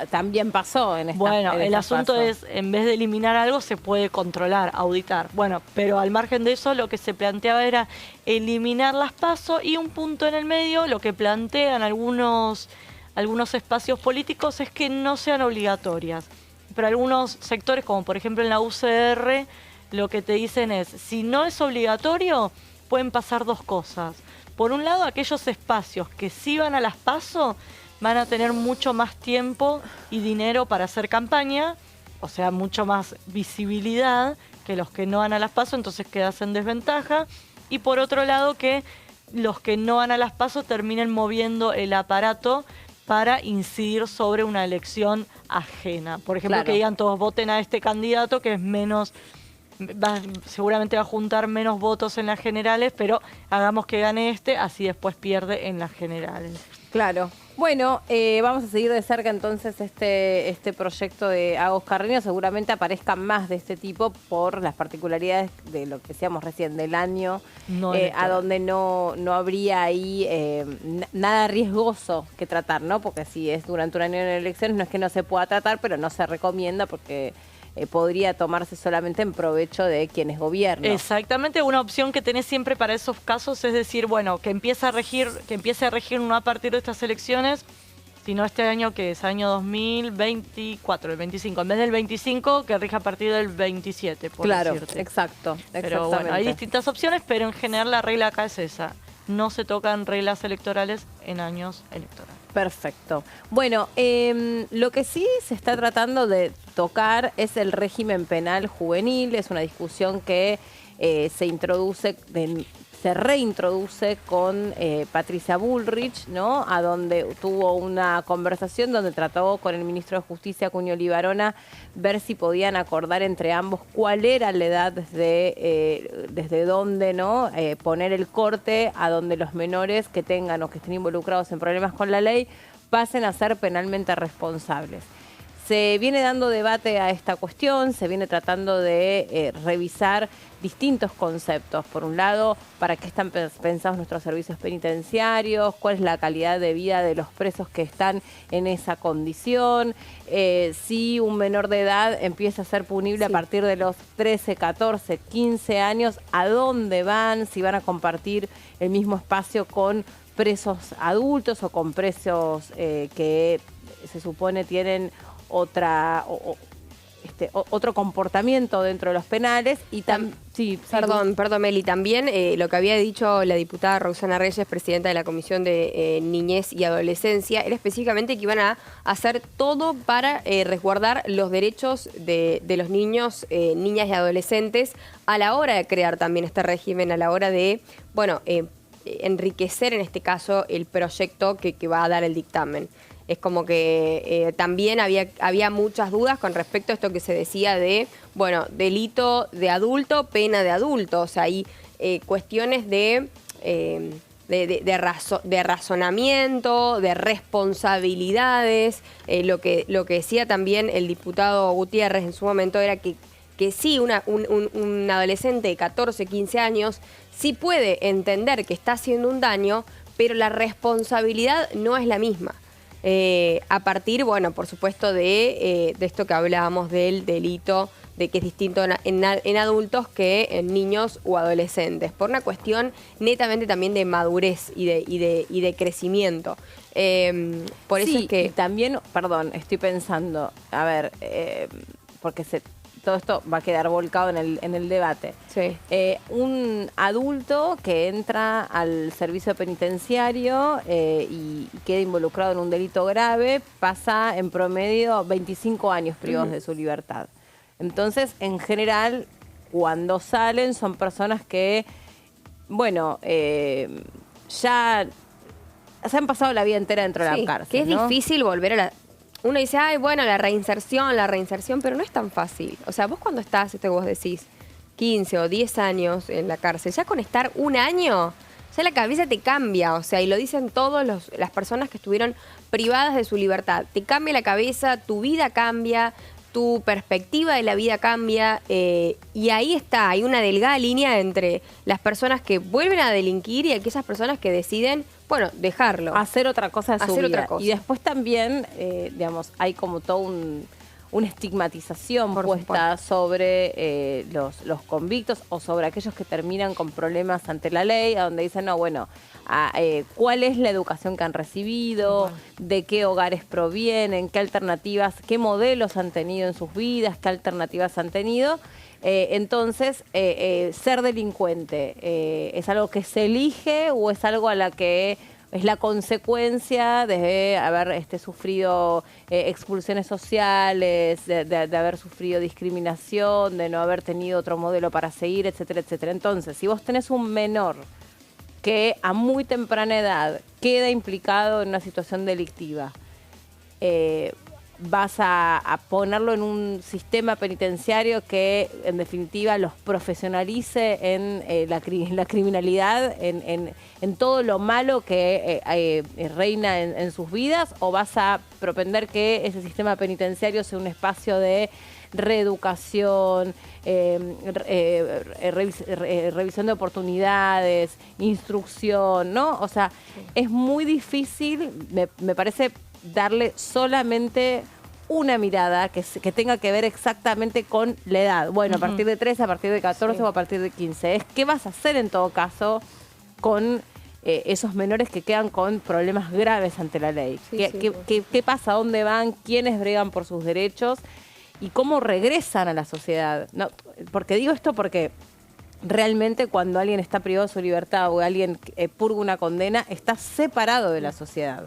También pasó en esta. Bueno, el asunto es, en vez de eliminar algo, se puede controlar, auditar. Bueno, pero al margen de eso, lo que se planteaba era eliminar las PASO y un punto en el medio, lo que plantean algunos espacios políticos es que no sean obligatorias. Pero algunos sectores, como por ejemplo en la UCR, lo que te dicen es, si no es obligatorio, pueden pasar dos cosas. Por un lado, aquellos espacios que sí van a las PASO van a tener mucho más tiempo y dinero para hacer campaña, o sea, mucho más visibilidad que los que no van a las PASO, entonces quedas en desventaja. Y por otro lado, que los que no van a las PASO terminen moviendo el aparato para incidir sobre una elección ajena. Por ejemplo, que digan todos voten a este candidato que es menos... seguramente va a juntar menos votos en las generales, pero hagamos que gane este, así después pierde en las generales. Claro. Bueno, vamos a seguir de cerca entonces este proyecto de Agos Carreño. Seguramente aparezcan más de este tipo por las particularidades de lo que decíamos recién, del año, a donde no habría ahí nada riesgoso que tratar, ¿no? Porque si es durante un año de elecciones, no es que no se pueda tratar, pero no se recomienda porque... podría tomarse solamente en provecho de quienes gobiernan. Exactamente, una opción que tenés siempre para esos casos es decir, bueno, que empiece a regir no a partir de estas elecciones, sino este año que es año 2024, el 25. En vez del 25, que rija a partir del 27, por decirte. Claro, exacto. Pero bueno, hay distintas opciones, pero en general la regla acá es esa. No se tocan reglas electorales en años electorales. Perfecto. Bueno, lo que sí se está tratando de tocar es el régimen penal juvenil. Es una discusión que se reintroduce con Patricia Bullrich, ¿no? A donde tuvo una conversación donde trató con el ministro de Justicia, Cuño Libarona, ver si podían acordar entre ambos cuál era la edad desde dónde, ¿no? Poner el corte a donde los menores que tengan o que estén involucrados en problemas con la ley pasen a ser penalmente responsables. Se viene dando debate a esta cuestión, se viene tratando de revisar distintos conceptos. Por un lado, ¿para qué están pensados nuestros servicios penitenciarios? ¿Cuál es la calidad de vida de los presos que están en esa condición? Si un menor de edad empieza a ser punible a partir de los 13, 14, 15 años, ¿a dónde van? Si van a compartir el mismo espacio con presos adultos o con presos que se supone tienen otro comportamiento dentro de los penales. Y Perdón, Meli, también lo que había dicho la diputada Roxana Reyes, presidenta de la Comisión de Niñez y Adolescencia, era específicamente que iban a hacer todo para resguardar los derechos de los niños, niñas y adolescentes a la hora de crear también este régimen, a la hora de, enriquecer en este caso el proyecto que va a dar el dictamen. Es como que también había muchas dudas con respecto a esto que se decía de, delito de adulto, pena de adulto. O sea, hay cuestiones de razonamiento, de responsabilidades. Lo que decía también el diputado Gutiérrez en su momento era que sí, un adolescente de 14, 15 años sí puede entender que está haciendo un daño, pero la responsabilidad no es la misma. A partir, por supuesto, de esto que hablábamos del delito, de que es distinto en adultos que en niños o adolescentes, por una cuestión netamente también de madurez y de crecimiento. Por eso es que... Y también, perdón, estoy pensando, a ver, porque todo esto va a quedar volcado en el debate. Sí. Un adulto que entra al servicio penitenciario y queda involucrado en un delito grave pasa en promedio 25 años privados de su libertad. Entonces, en general, cuando salen son personas que, ya se han pasado la vida entera dentro de la cárcel. Que es difícil volver a la... Uno dice, la reinserción, pero no es tan fácil. O sea, vos cuando estás, esto que vos decís, 15 o 10 años en la cárcel, ya con estar un año, ya la cabeza te cambia. O sea, y lo dicen todas las personas que estuvieron privadas de su libertad. Te cambia la cabeza, tu vida cambia, tu perspectiva de la vida cambia. Y ahí está, hay una delgada línea entre las personas que vuelven a delinquir y aquellas personas que deciden... dejarlo. Hacer otra cosa de su vida. Otra cosa. Y después también, hay como todo una estigmatización puesta sobre los convictos o sobre aquellos que terminan con problemas ante la ley, a donde dicen, ¿cuál es la educación que han recibido? ¿De qué hogares provienen? ¿Qué alternativas, qué modelos han tenido en sus vidas? ¿Qué alternativas han tenido? Entonces, ser delincuente, ¿es algo que se elige o es algo a la que es la consecuencia de haber sufrido expulsiones sociales, de haber sufrido discriminación, de no haber tenido otro modelo para seguir, etcétera, etcétera? Entonces, si vos tenés un menor que a muy temprana edad queda implicado en una situación delictiva, vas a ponerlo en un sistema penitenciario que, en definitiva, los profesionalice en la criminalidad, en todo lo malo que reina en sus vidas, o vas a propender que ese sistema penitenciario sea un espacio de reeducación, revisión de oportunidades, instrucción, ¿no? O sea, es muy difícil, me parece, darle solamente una mirada que tenga que ver exactamente con la edad. A partir de 13, a partir de 14 o a partir de 15. Es qué vas a hacer en todo caso con esos menores que quedan con problemas graves ante la ley. ¿Qué pasa? ¿Dónde van? ¿Quiénes bregan por sus derechos? ¿Y cómo regresan a la sociedad? No, porque digo esto porque realmente cuando alguien está privado de su libertad o alguien purga una condena, está separado de la sociedad.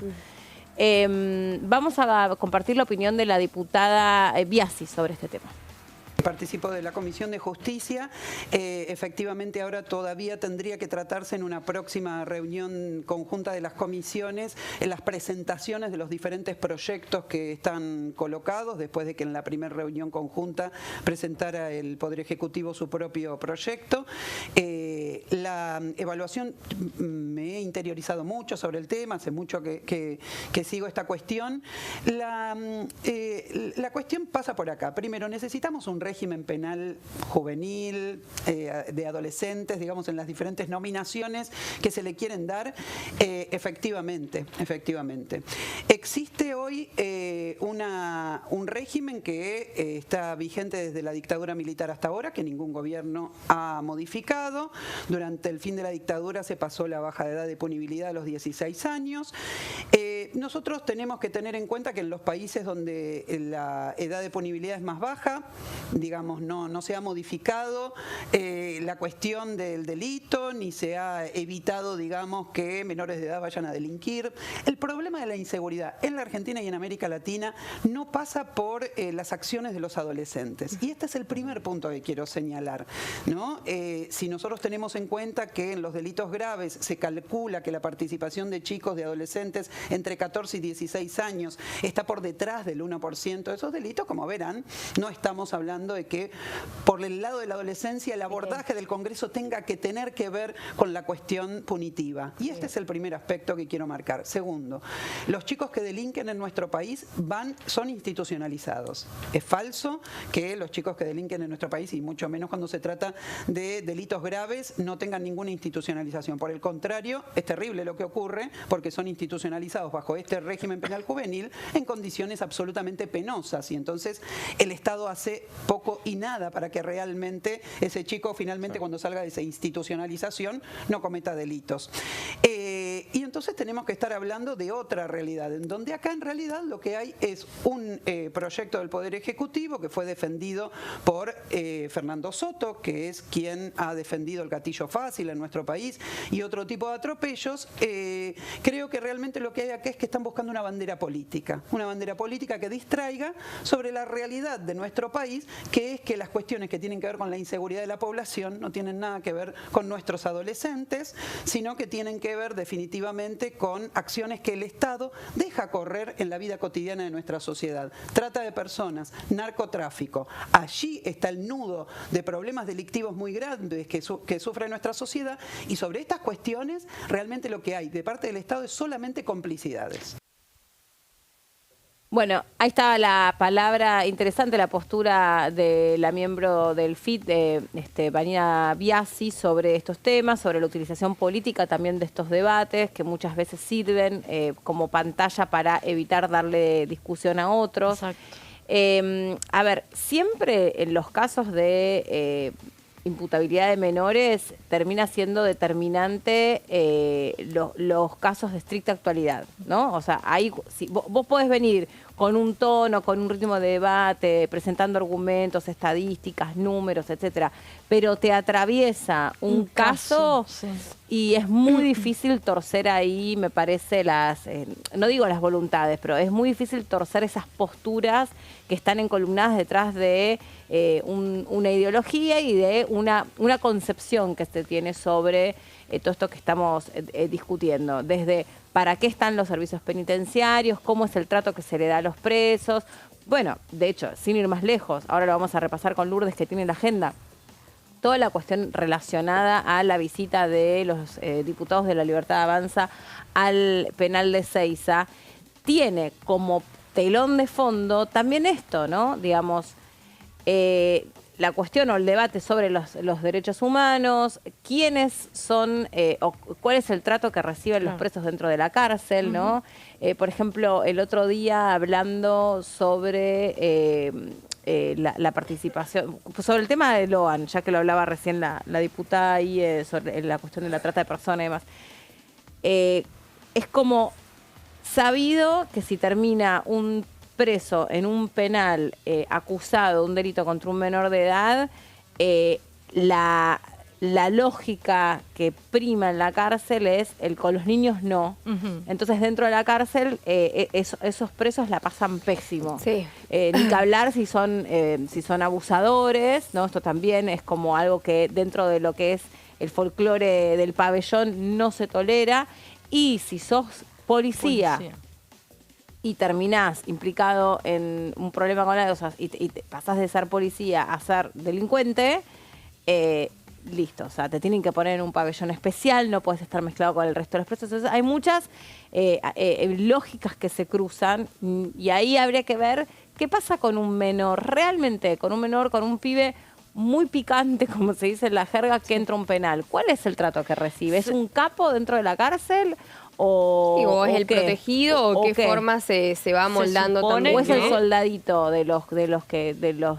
Vamos a compartir la opinión de la diputada Biasi sobre este tema. Participo de la Comisión de Justicia. Efectivamente, ahora todavía tendría que tratarse en una próxima reunión conjunta de las comisiones, en las presentaciones de los diferentes proyectos que están colocados, después de que en la primera reunión conjunta presentara el Poder Ejecutivo su propio proyecto. La evaluación, me he interiorizado mucho sobre el tema, hace mucho que sigo esta cuestión. La cuestión pasa por acá. Primero, necesitamos un régimen penal juvenil, de adolescentes, digamos, en las diferentes nominaciones que se le quieren dar. Efectivamente. Existe hoy un régimen que está vigente desde la dictadura militar hasta ahora, que ningún gobierno ha modificado. Durante el fin de la dictadura se pasó la baja de edad de punibilidad a los 16 años. Nosotros tenemos que tener en cuenta que en los países donde la edad de punibilidad es más baja, digamos, no se ha modificado la cuestión del delito, ni se ha evitado, digamos, que menores de edad vayan a delinquir. El problema de la inseguridad en la Argentina y en América Latina no pasa por las acciones de los adolescentes. Y este es el primer punto que quiero señalar, ¿no? Si nosotros tenemos en cuenta que en los delitos graves se calcula que la participación de chicos, de adolescentes entre 14 y 16 años está por detrás del 1% de esos delitos, como verán, no estamos hablando de que por el lado de la adolescencia el abordaje del Congreso tenga que tener que ver con la cuestión punitiva. Y este es el primer aspecto que quiero marcar. Segundo, los chicos que delinquen en nuestro país son institucionalizados. Es falso que los chicos que delinquen en nuestro país, y mucho menos cuando se trata de delitos graves, no tengan ninguna institucionalización. Por el contrario, es terrible lo que ocurre porque son institucionalizados bajo este régimen penal juvenil en condiciones absolutamente penosas, y entonces el Estado hace poco y nada para que realmente ese chico finalmente, cuando salga de esa institucionalización, no cometa delitos. Y entonces tenemos que estar hablando de otra realidad, en donde acá en realidad lo que hay es un proyecto del Poder Ejecutivo que fue defendido por Fernando Soto, que es quien ha defendido el gatillo fácil en nuestro país y otro tipo de atropellos. Creo que realmente lo que hay acá es que están buscando una bandera política que distraiga sobre la realidad de nuestro país, que es que las cuestiones que tienen que ver con la inseguridad de la población no tienen nada que ver con nuestros adolescentes, sino que tienen que ver definitivamente con acciones que el Estado deja correr en la vida cotidiana de nuestra sociedad. Trata de personas, narcotráfico. Allí está el nudo de problemas delictivos muy grandes que sufre nuestra sociedad, y sobre estas cuestiones realmente lo que hay de parte del Estado es solamente complicidades. Bueno, ahí estaba la palabra interesante, la postura de la miembro del FIT, Vanina Biasi, sobre estos temas, sobre la utilización política también de estos debates, que muchas veces sirven como pantalla para evitar darle discusión a otros. A ver, siempre en los casos de imputabilidad de menores termina siendo determinante los casos de estricta actualidad, ¿no? O sea, ahí si vos podés venir con un tono, con un ritmo de debate, presentando argumentos, estadísticas, números, etcétera, pero te atraviesa un caso sí. Y es muy difícil torcer ahí, me parece, no digo las voluntades, pero es muy difícil torcer esas posturas que están encolumnadas detrás de una ideología y de una concepción que se tiene sobre todo esto que estamos discutiendo, desde para qué están los servicios penitenciarios, cómo es el trato que se le da a los presos. Bueno, de hecho, sin ir más lejos, ahora lo vamos a repasar con Lourdes, que tiene la agenda, toda la cuestión relacionada a la visita de los diputados de La Libertad Avanza al penal de Ezeiza, tiene como telón de fondo también esto, ¿no? Digamos, la cuestión o el debate sobre los derechos humanos, quiénes son o cuál es el trato que reciben los presos dentro de la cárcel, ¿no? Por ejemplo, el otro día hablando sobre la participación, sobre el tema de Loan, ya que lo hablaba recién la diputada ahí, sobre la cuestión de la trata de personas y demás. Es como sabido que si termina un preso en un penal acusado de un delito contra un menor de edad, la lógica que prima en la cárcel es el con los niños no. Entonces dentro de la cárcel esos presos la pasan pésimo. Sí. Ni que hablar si son abusadores, ¿no? Esto también es como algo que dentro de lo que es el folclore del pabellón no se tolera. Y si sos policía. Y terminás implicado en un problema con la y pasás de ser policía a ser delincuente, listo, o sea, te tienen que poner en un pabellón especial, no puedes estar mezclado con el resto de los presos. Entonces, hay muchas lógicas que se cruzan y ahí habría que ver qué pasa con un menor, realmente, con un pibe muy picante, como se dice en la jerga, que entra a un penal. ¿Cuál es el trato que recibe? ¿Es un capo dentro de la cárcel? ¿O es el qué? protegido o qué forma se va moldando también? ¿O es el soldadito de los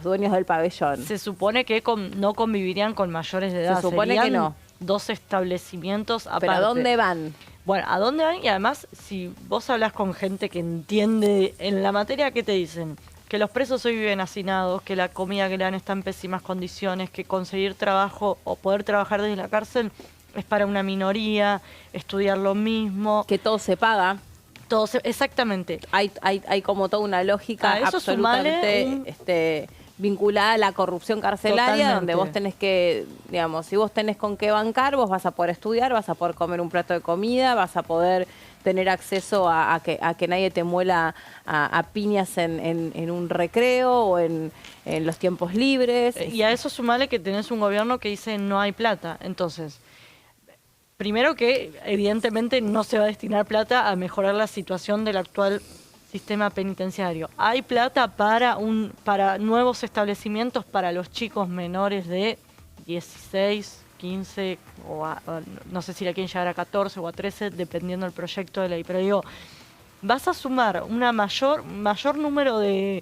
dueños del pabellón? Se supone que no convivirían con mayores de edad. Se supone que no. 2 establecimientos aparte. ¿Pero a dónde van? Bueno, ¿a dónde van? Y además, si vos hablas con gente que entiende en la materia, ¿qué te dicen? Que los presos hoy viven hacinados, que la comida que le dan está en pésimas condiciones, que conseguir trabajo o poder trabajar desde la cárcel es para una minoría, estudiar lo mismo. Que todo se paga. Exactamente. Hay como toda una lógica absolutamente vinculada a la corrupción carcelaria. Totalmente. Donde vos tenés que, digamos, si vos tenés con qué bancar, vos vas a poder estudiar, vas a poder comer un plato de comida, vas a poder tener acceso a que nadie te muela a piñas en un recreo o en los tiempos libres. Y a eso sumale que tenés un gobierno que dice no hay plata. Entonces, primero que evidentemente no se va a destinar plata a mejorar la situación del actual sistema penitenciario. Hay plata para nuevos establecimientos para los chicos menores de 16, 15, no sé si la quieren llegar a 14 o a 13, dependiendo del proyecto de ley. Pero digo, vas a sumar una mayor número de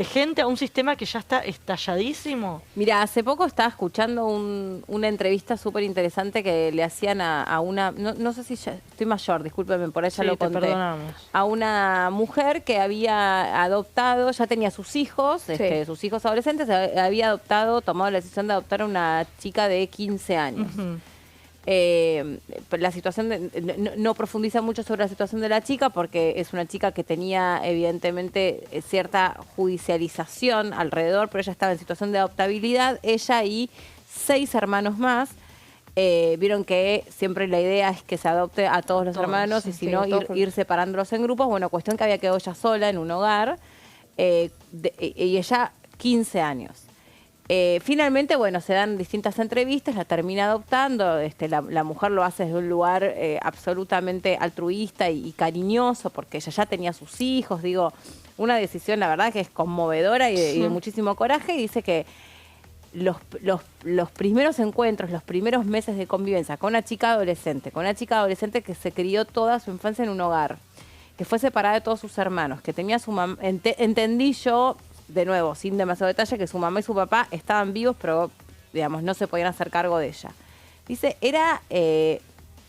gente a un sistema que ya está estalladísimo. Mira, hace poco estaba escuchando una entrevista súper interesante que le hacían a una, no sé si ya estoy mayor, discúlpeme, por ella lo conté. Perdonamos. A una mujer que había adoptado, ya tenía sus hijos, sus hijos adolescentes, había tomado la decisión de adoptar a una chica de 15 años. Uh-huh. La situación no profundiza mucho sobre la situación de la chica porque es una chica que tenía evidentemente cierta judicialización alrededor, pero ella estaba en situación de adoptabilidad, ella y 6 hermanos más. Vieron que siempre la idea es que se adopte a todos los hermanos y si no ir separándolos en grupos. Bueno, cuestión que había quedado ella sola en un hogar y ella 15 años. Finalmente, bueno, se dan distintas entrevistas, la termina adoptando, la mujer lo hace desde un lugar absolutamente altruista y cariñoso, porque ella ya tenía sus hijos, digo, una decisión, la verdad, que es conmovedora y de muchísimo coraje, y dice que los primeros encuentros, los primeros meses de convivencia con una chica adolescente que se crió toda su infancia en un hogar, que fue separada de todos sus hermanos, que tenía su mamá, entendí yo, de nuevo, sin demasiado detalle, que su mamá y su papá estaban vivos, pero, digamos, no se podían hacer cargo de ella. Dice, era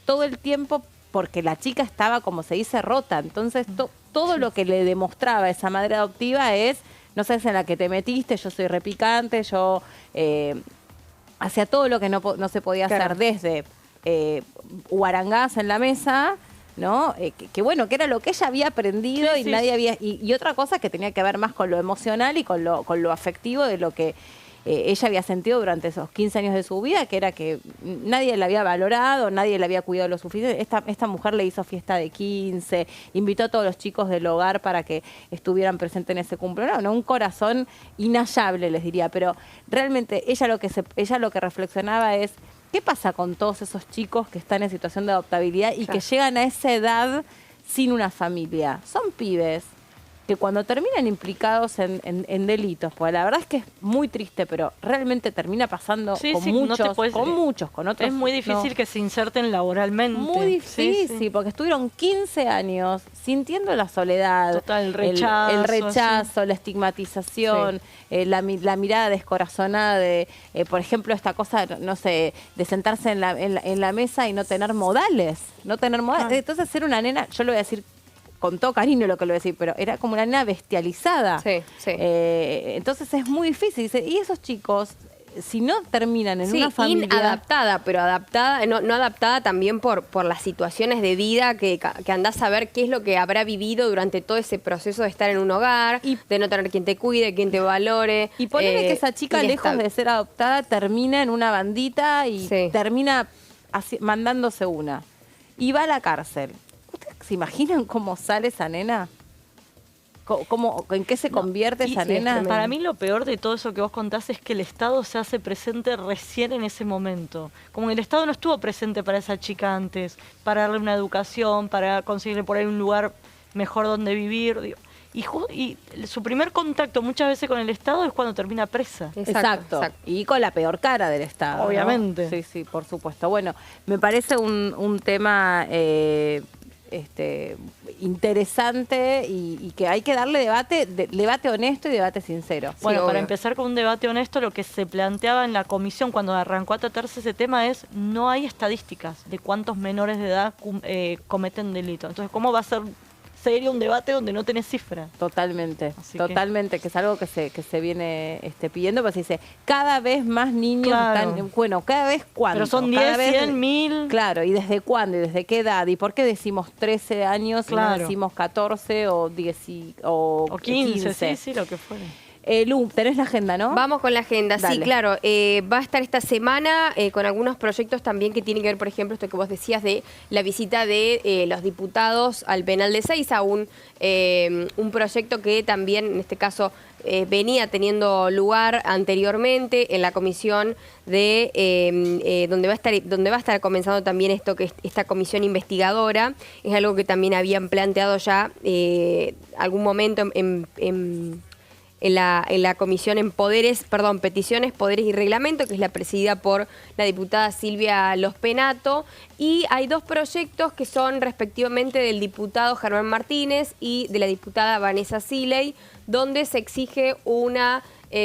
todo el tiempo porque la chica estaba, como se dice, rota. Entonces, todo lo que le demostraba esa madre adoptiva es, no sabes en la que te metiste, yo soy repicante, yo hacía todo lo que no se podía hacer, desde guarangadas en la mesa, ¿no? Que bueno, que era lo que ella había aprendido y nadie había... Y otra cosa que tenía que ver más con lo emocional y con lo afectivo de lo que ella había sentido durante esos 15 años de su vida, que era que nadie la había valorado, nadie la había cuidado lo suficiente. Esta mujer le hizo fiesta de 15, invitó a todos los chicos del hogar para que estuvieran presentes en ese cumpleaños. No, un corazón inhallable, les diría, pero realmente ella lo que reflexionaba es: ¿qué pasa con todos esos chicos que están en situación de adoptabilidad y que llegan a esa edad sin una familia? Son pibes que cuando terminan implicados en delitos, pues la verdad es que es muy triste, pero realmente termina pasando con otros. Es muy difícil que se inserten laboralmente. Muy difícil, porque estuvieron 15 años sintiendo la soledad, total, el rechazo, la estigmatización, la mirada descorazonada de, por ejemplo, esta cosa, no sé, de sentarse en la mesa y no tener modales. Entonces, ser una nena, yo lo voy a decir con todo cariño lo que lo voy a decir, pero era como una nena bestializada. Entonces es muy difícil. Dice, y esos chicos, si no terminan en una familia... inadaptada, pero adaptada, no adaptada también por las situaciones de vida que andás a ver qué es lo que habrá vivido durante todo ese proceso de estar en un hogar, de no tener quien te cuide, quien te valore. Y ponele que esa chica, lejos de ser adoptada, termina en una bandita y termina mandándose una. Y va a la cárcel. ¿Se imaginan cómo sale esa nena? ¿En qué se convierte esa nena? Para mí lo peor de todo eso que vos contás es que el Estado se hace presente recién en ese momento. Como el Estado no estuvo presente para esa chica antes, para darle una educación, para conseguirle por ahí un lugar mejor donde vivir. Digo. Y su primer contacto muchas veces con el Estado es cuando termina presa. Exacto. Y con la peor cara del Estado. Obviamente. ¿No? Sí, por supuesto. Bueno, me parece un tema interesante y que hay que darle debate honesto y debate sincero. Bueno, Sí, para obvio. empezar con un debate honesto, lo que se planteaba en la comisión cuando arrancó a tratarse ese tema es no hay estadísticas de cuántos menores de edad cometen delito. Entonces, ¿cómo va a ser serio un debate donde no tenés cifra? Totalmente, Así que es algo que se viene pidiendo, pues se dice, cada vez más niños Claro. están, bueno, cada vez cuánto. Pero son Cada 10, vez- 100, 1000. Claro, ¿y desde cuándo? ¿Y desde qué edad? ¿Y por qué decimos 13 años y no Claro. decimos 14 o 10 o O 15, sí, lo que fuera. Lu, tenés la agenda, ¿no? Vamos con la agenda, sí, Dale. claro. Va a estar esta semana con algunos proyectos también que tienen que ver, por ejemplo, esto que vos decías de la visita de los diputados al penal de Seiza, un proyecto que también, en este caso, venía teniendo lugar anteriormente en la comisión de donde va a estar comenzando también esto que es esta comisión investigadora. Es algo que también habían planteado ya algún momento en la comisión en peticiones, poderes y reglamento, que es la presidida por la diputada Silvia Los Penato, y hay dos proyectos que son respectivamente del diputado Germán Martínez y de la diputada Vanessa Siley, donde se exige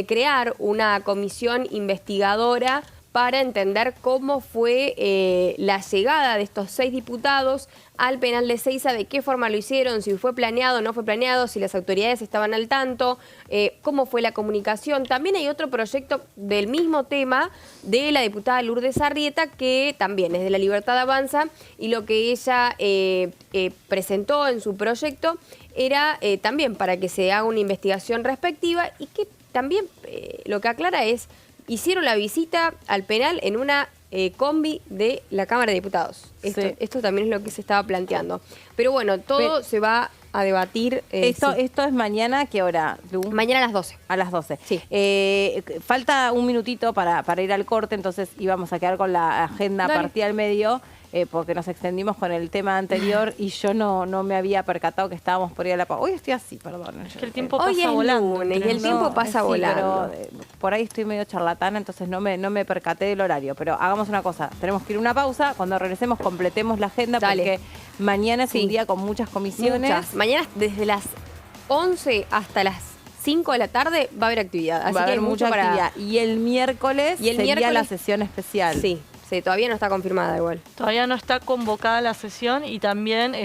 crear una comisión investigadora para entender cómo fue la llegada de estos 6 diputados al penal de Seiza, de qué forma lo hicieron, si fue planeado o no fue planeado, si las autoridades estaban al tanto, cómo fue la comunicación. También hay otro proyecto del mismo tema de la diputada Lourdes Arrieta, que también es de La Libertad Avanza, y lo que ella presentó en su proyecto era también para que se haga una investigación respectiva y que también lo que aclara es hicieron la visita al penal en una combi de la Cámara de Diputados. Esto también es lo que se estaba planteando. Pero bueno, todo se va a debatir. Esto es mañana, ¿a qué hora, Lu? Mañana a las 12. A las 12. Sí. Falta un minutito para ir al corte, entonces íbamos a quedar con la agenda Dale. partida al medio, porque nos extendimos con el tema anterior y yo no me había percatado que estábamos por ir a la pausa. Hoy estoy así, perdón. Es que el tiempo Hoy pasa es volando. lunes y el tiempo pasa volando. Pero por ahí estoy medio charlatana, entonces no me percaté del horario. Pero hagamos una cosa, tenemos que ir a una pausa. Cuando regresemos completemos la agenda. Dale. Porque mañana es Sí. un día con muchas comisiones. Muchas. Mañana desde las 11 hasta las 5 de la tarde va a haber actividad. Así Va a que haber hay mucha mucho para... actividad. Y el miércoles sería la sesión especial. Sí, todavía no está confirmada igual. Todavía no está convocada la sesión y también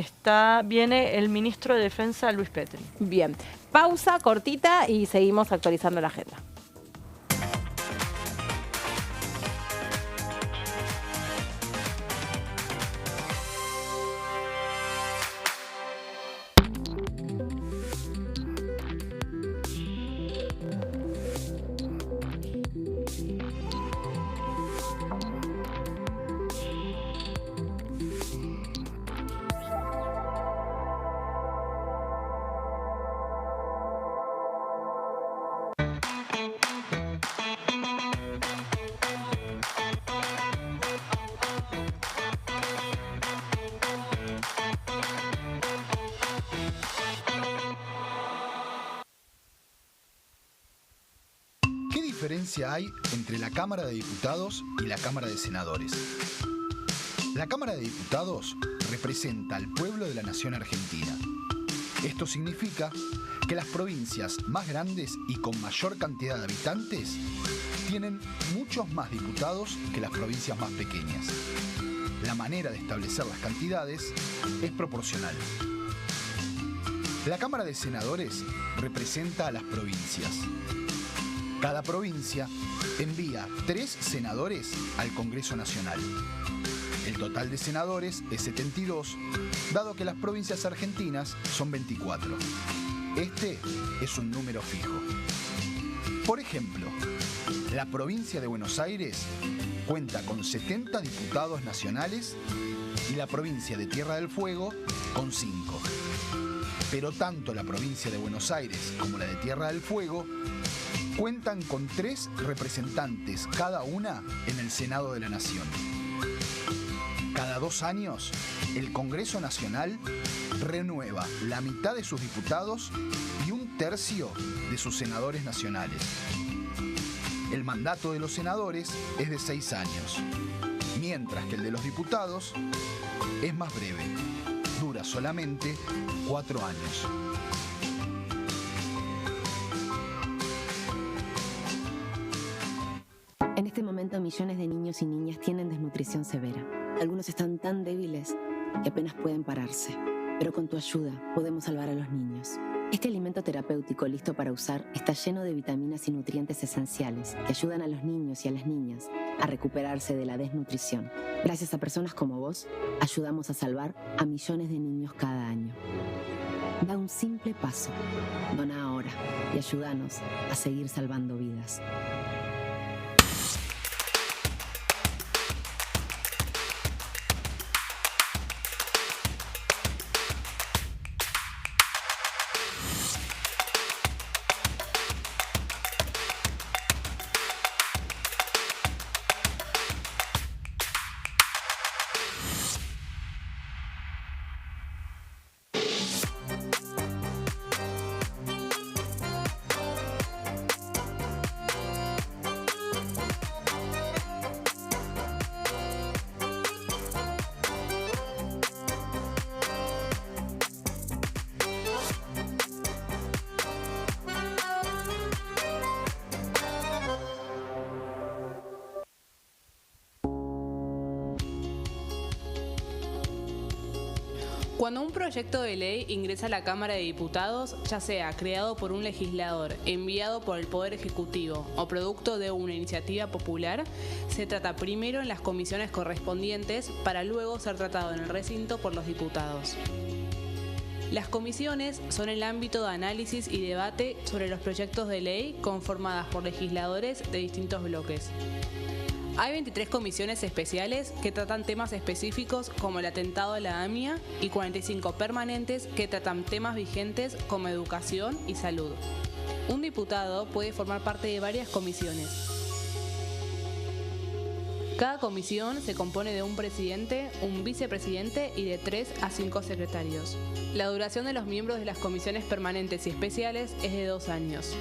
viene el ministro de Defensa, Luis Petri. Bien. Pausa cortita y seguimos actualizando la agenda. ¿Qué diferencia hay entre la Cámara de Diputados y la Cámara de Senadores? La Cámara de Diputados representa al pueblo de la nación argentina. Esto significa que las provincias más grandes y con mayor cantidad de habitantes tienen muchos más diputados que las provincias más pequeñas. La manera de establecer las cantidades es proporcional. La Cámara de Senadores representa a las provincias. Cada provincia envía 3 senadores al Congreso Nacional. El total de senadores es 72, dado que las provincias argentinas son 24. Este es un número fijo. Por ejemplo, la provincia de Buenos Aires cuenta con 70 diputados nacionales y la provincia de Tierra del Fuego con 5. Pero tanto la provincia de Buenos Aires como la de Tierra del Fuego cuentan con 3 representantes cada una en el Senado de la Nación. Cada 2 años, el Congreso Nacional renueva la mitad de sus diputados y 1/3 de sus senadores nacionales. El mandato de los senadores es de 6 años, mientras que el de los diputados es más breve, dura solamente 4 años. En este momento, millones de niños y niñas tienen desnutrición severa. Algunos están tan débiles que apenas pueden pararse. Pero con tu ayuda podemos salvar a los niños. Este alimento terapéutico listo para usar está lleno de vitaminas y nutrientes esenciales que ayudan a los niños y a las niñas a recuperarse de la desnutrición. Gracias a personas como vos, ayudamos a salvar a millones de niños cada año. Da un simple paso. Dona ahora y ayúdanos a seguir salvando vidas. Cuando un proyecto de ley ingresa a la Cámara de Diputados, ya sea creado por un legislador, enviado por el Poder Ejecutivo o producto de una iniciativa popular, se trata primero en las comisiones correspondientes para luego ser tratado en el recinto por los diputados. Las comisiones son el ámbito de análisis y debate sobre los proyectos de ley conformadas por legisladores de distintos bloques. Hay 23 comisiones especiales que tratan temas específicos como el atentado a la AMIA y 45 permanentes que tratan temas vigentes como educación y salud. Un diputado puede formar parte de varias comisiones. Cada comisión se compone de un presidente, un vicepresidente y de 3 a 5 secretarios. La duración de los miembros de las comisiones permanentes y especiales es de 2 años.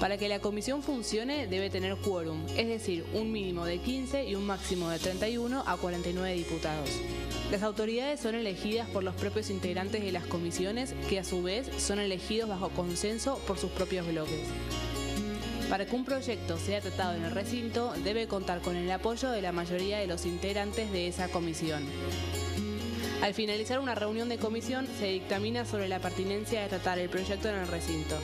Para que la comisión funcione debe tener quórum, es decir, un mínimo de 15 y un máximo de 31 a 49 diputados. Las autoridades son elegidas por los propios integrantes de las comisiones, que a su vez son elegidos bajo consenso por sus propios bloques. Para que un proyecto sea tratado en el recinto, debe contar con el apoyo de la mayoría de los integrantes de esa comisión. Al finalizar una reunión de comisión, se dictamina sobre la pertinencia de tratar el proyecto en el recinto.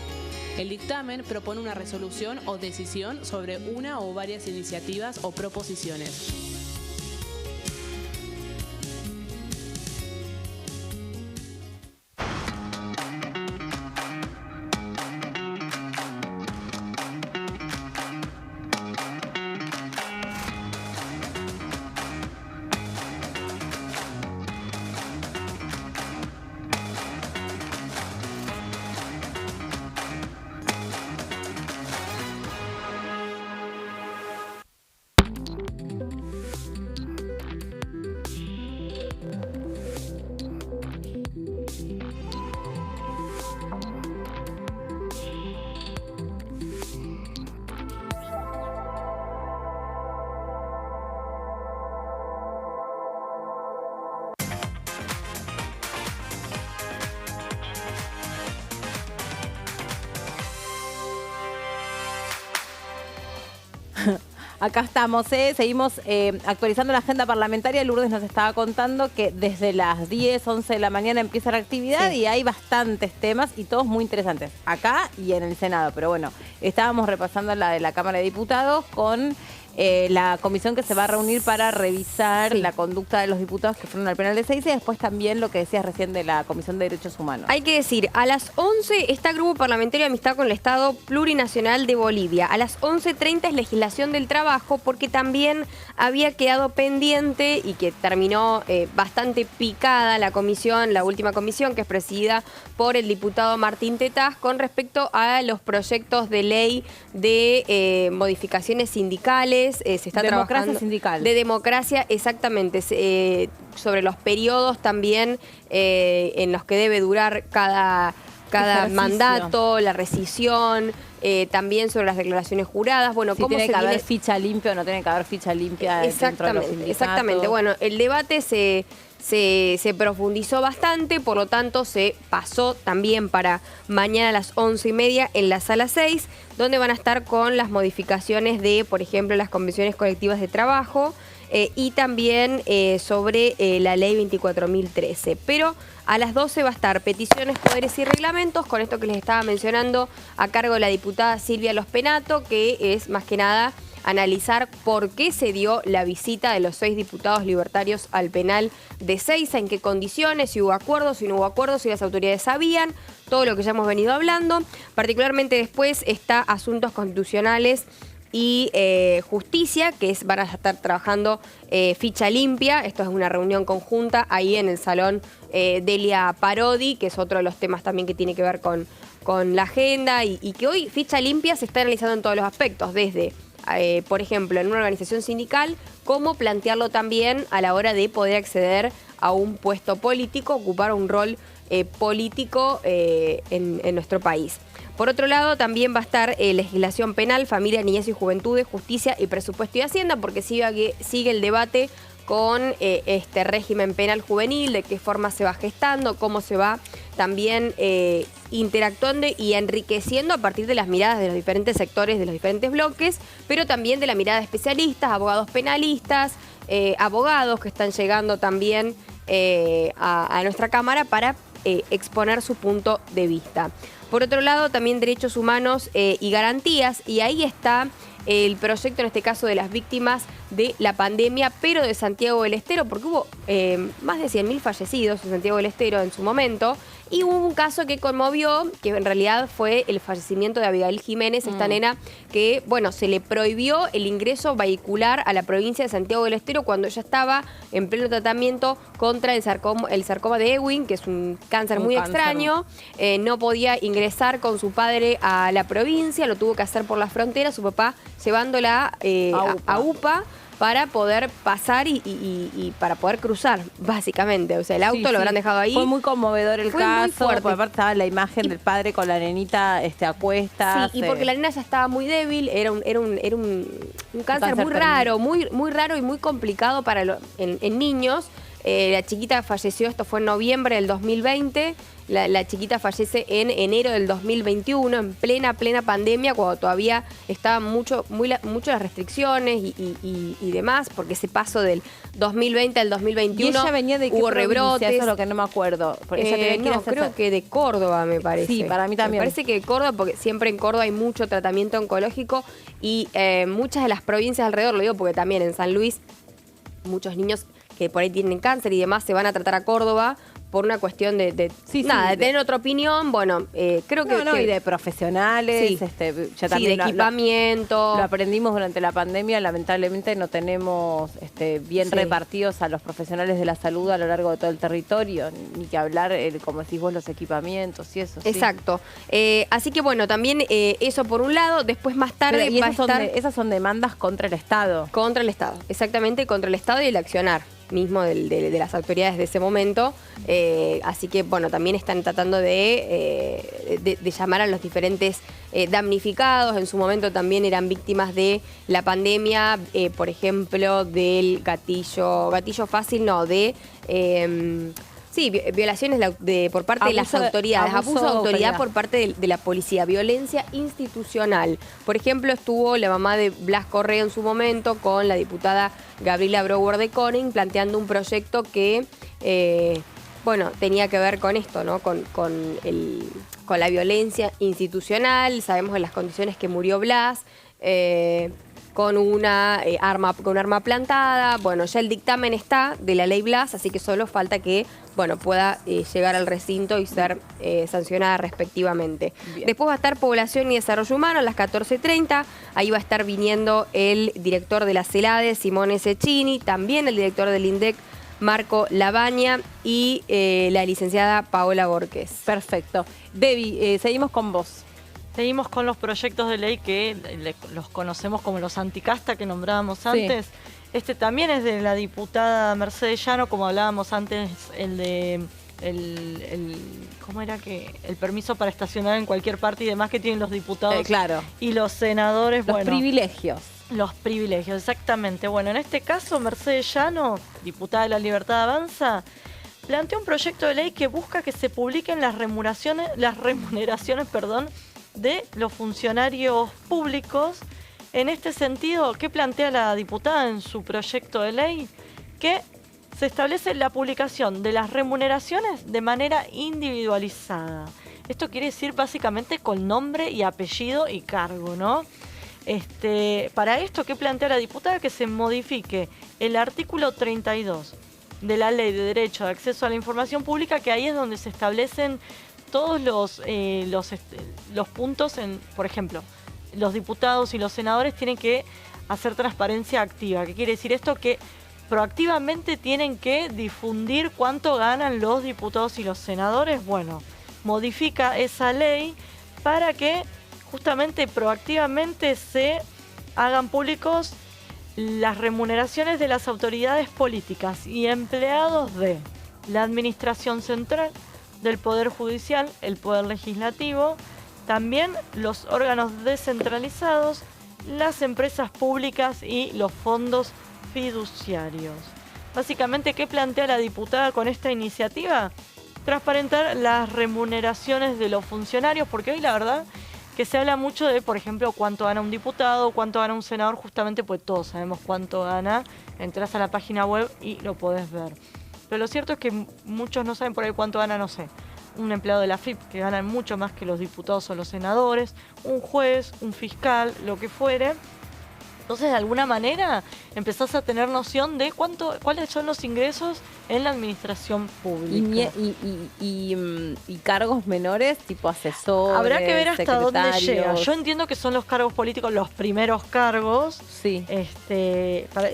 El dictamen propone una resolución o decisión sobre una o varias iniciativas o proposiciones. Acá estamos, seguimos actualizando la agenda parlamentaria. Lourdes nos estaba contando que desde las 10, 11 de la mañana empieza la actividad y hay bastantes temas y todos muy interesantes, acá y en el Senado. Pero bueno, estábamos repasando la de la Cámara de Diputados con la comisión que se va a reunir para revisar la conducta de los diputados que fueron al penal de Ezeiza y después también lo que decías recién de la Comisión de Derechos Humanos. Hay que decir, a las 11 está Grupo Parlamentario de Amistad con el Estado Plurinacional de Bolivia. A las 11:30 es legislación del trabajo, porque también había quedado pendiente y que terminó bastante picada la comisión, la última comisión, que es presidida por el diputado Martín Tetaz, con respecto a los proyectos de ley de modificaciones sindicales. Se está trabajando sindical. De democracia, exactamente. Sobre los periodos también en los que debe durar cada mandato, la rescisión, también sobre las declaraciones juradas. Bueno, si tiene que haber ficha limpia o no tiene que haber ficha limpia dentro de los sindicatos. Exactamente. Bueno, el debate se profundizó bastante, por lo tanto se pasó también para mañana a las 11:30 en la sala 6, donde van a estar con las modificaciones de, por ejemplo, las convenciones colectivas de trabajo y también sobre la ley 24.013. Pero a las 12 va a estar peticiones, poderes y reglamentos, con esto que les estaba mencionando, a cargo de la diputada Silvia Lospenato, que es más que nada analizar por qué se dio la visita de los 6 diputados libertarios al penal de Ezeiza, en qué condiciones, si hubo acuerdos, si no hubo acuerdos, si las autoridades sabían, todo lo que ya hemos venido hablando. Particularmente después está Asuntos Constitucionales y Justicia, que van a estar trabajando ficha limpia. Esto es una reunión conjunta ahí en el salón Delia Parodi, que es otro de los temas también que tiene que ver con la agenda y que hoy ficha limpia se está analizando en todos los aspectos, desde por ejemplo, en una organización sindical, cómo plantearlo también a la hora de poder acceder a un puesto político, ocupar un rol político en nuestro país. Por otro lado, también va a estar legislación penal, familia, niñez y juventudes, justicia y presupuesto y hacienda, porque sigue el debate con este régimen penal juvenil, de qué forma se va gestando, cómo se va también interactuando y enriqueciendo a partir de las miradas de los diferentes sectores, de los diferentes bloques, pero también de la mirada de especialistas, abogados penalistas, abogados que están llegando también a nuestra Cámara para exponer su punto de vista. Por otro lado, también derechos humanos y garantías, y ahí está el proyecto, en este caso, de las víctimas de la pandemia, pero de Santiago del Estero, porque hubo más de 100.000 fallecidos en Santiago del Estero en su momento, y hubo un caso que conmovió, que en realidad fue el fallecimiento de Abigail Jiménez, esta nena que, bueno, se le prohibió el ingreso vehicular a la provincia de Santiago del Estero cuando ella estaba en pleno tratamiento contra el sarcoma de Ewing, que es un cáncer muy extraño. No podía ingresar con su padre a la provincia, lo tuvo que hacer por la frontera, su papá llevándola a UPA para poder pasar y para poder cruzar, básicamente. O sea, el auto lo habrán dejado ahí. Fue muy conmovedor el caso, porque aparte estaba la imagen del padre con la nenita acuesta. Sí, y porque la nena ya estaba muy débil, era un cáncer muy raro, muy raro y muy complicado para en niños. La chiquita falleció, esto fue en noviembre del 2020, la chiquita fallece en enero del 2021, en plena pandemia, cuando todavía estaban mucho las restricciones y demás, porque ese paso del 2020 al 2021 ¿Y ella venía de qué hubo provincia? rebrotes. Eso es lo que no me acuerdo. Creo que de Córdoba, me parece. Sí, para mí también. Me parece que de Córdoba, porque siempre en Córdoba hay mucho tratamiento oncológico y muchas de las provincias alrededor, lo digo porque también en San Luis muchos niños que por ahí tienen cáncer y demás se van a tratar a Córdoba por una cuestión de tener otra opinión. Bueno, creo que... y de profesionales, ya también de equipamiento. Lo aprendimos durante la pandemia, lamentablemente no tenemos bien repartidos a los profesionales de la salud a lo largo de todo el territorio, ni que hablar, como decís vos, los equipamientos y eso. Exacto. Así que bueno, también eso por un lado, después más tarde va a estar... esas son demandas contra el Estado. Contra el Estado, exactamente, contra el Estado y el accionar mismo de las autoridades de ese momento. Así que, bueno, también están tratando de llamar a los diferentes damnificados. En su momento también eran víctimas de la pandemia, por ejemplo, del gatillo fácil, no, de... violaciones por parte de las autoridades, abuso de autoridad por parte de la policía, violencia institucional. Por ejemplo, estuvo la mamá de Blas Correa en su momento con la diputada Gabriela Brouwer de Koning planteando un proyecto que, tenía que ver con esto, ¿no? Con la violencia institucional. Sabemos en las condiciones que murió Blas. con una arma plantada. Bueno, ya el dictamen está de la ley Blas, así que solo falta que pueda llegar al recinto y ser sancionada respectivamente. Bien. Después va a estar Población y Desarrollo Humano a las 14:30. Ahí va a estar viniendo el director de la CELADE, Simone Cecchini, también el director del INDEC, Marco Labaña, y la licenciada Paola Borges. Perfecto. Debbie, seguimos con vos. Seguimos con los proyectos de ley que los conocemos como los anticasta que nombrábamos antes. Este también es de la diputada Mercedes Llano, como hablábamos antes, ¿cómo era que? El permiso para estacionar en cualquier parte y demás que tienen los diputados Claro. y los senadores. Los privilegios. Los privilegios, exactamente. Bueno, en este caso, Mercedes Llano, diputada de La Libertad Avanza, plantea un proyecto de ley que busca que se publiquen las remuneraciones, de los funcionarios públicos. En este sentido, ¿qué plantea la diputada en su proyecto de ley? Que se establece la publicación de las remuneraciones de manera individualizada. Esto quiere decir básicamente con nombre y apellido y cargo, ¿no? Para esto, ¿qué plantea la diputada? Que se modifique el artículo 32 de la Ley de Derecho de Acceso a la Información Pública, que ahí es donde se establecen todos los puntos, por ejemplo, los diputados y los senadores tienen que hacer transparencia activa. ¿Qué quiere decir esto? Que proactivamente tienen que difundir cuánto ganan los diputados y los senadores. Bueno, modifica esa ley para que justamente proactivamente se hagan públicos las remuneraciones de las autoridades políticas y empleados de la Administración Central, del Poder Judicial, el Poder Legislativo, también los órganos descentralizados, las empresas públicas y los fondos fiduciarios. Básicamente, ¿qué plantea la diputada con esta iniciativa? Transparentar las remuneraciones de los funcionarios, porque hoy la verdad que se habla mucho de, por ejemplo, cuánto gana un diputado, cuánto gana un senador, justamente pues todos sabemos cuánto gana, entras a la página web y lo podés ver. Pero lo cierto es que muchos no saben por ahí cuánto gana, no sé, un empleado de la AFIP, que ganan mucho más que los diputados o los senadores, un juez, un fiscal, lo que fuere. Entonces, de alguna manera, empezás a tener noción de cuáles son los ingresos en la administración pública. Y cargos menores, tipo asesores, habrá que ver hasta dónde llega. secretarios. Yo entiendo que son los cargos políticos los primeros cargos. Sí.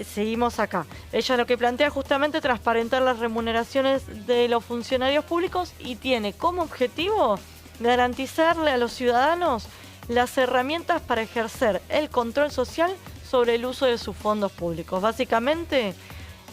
Seguimos acá. Ella lo que plantea es justamente transparentar las remuneraciones de los funcionarios públicos y tiene como objetivo garantizarle a los ciudadanos las herramientas para ejercer el control social sobre el uso de sus fondos públicos. Básicamente,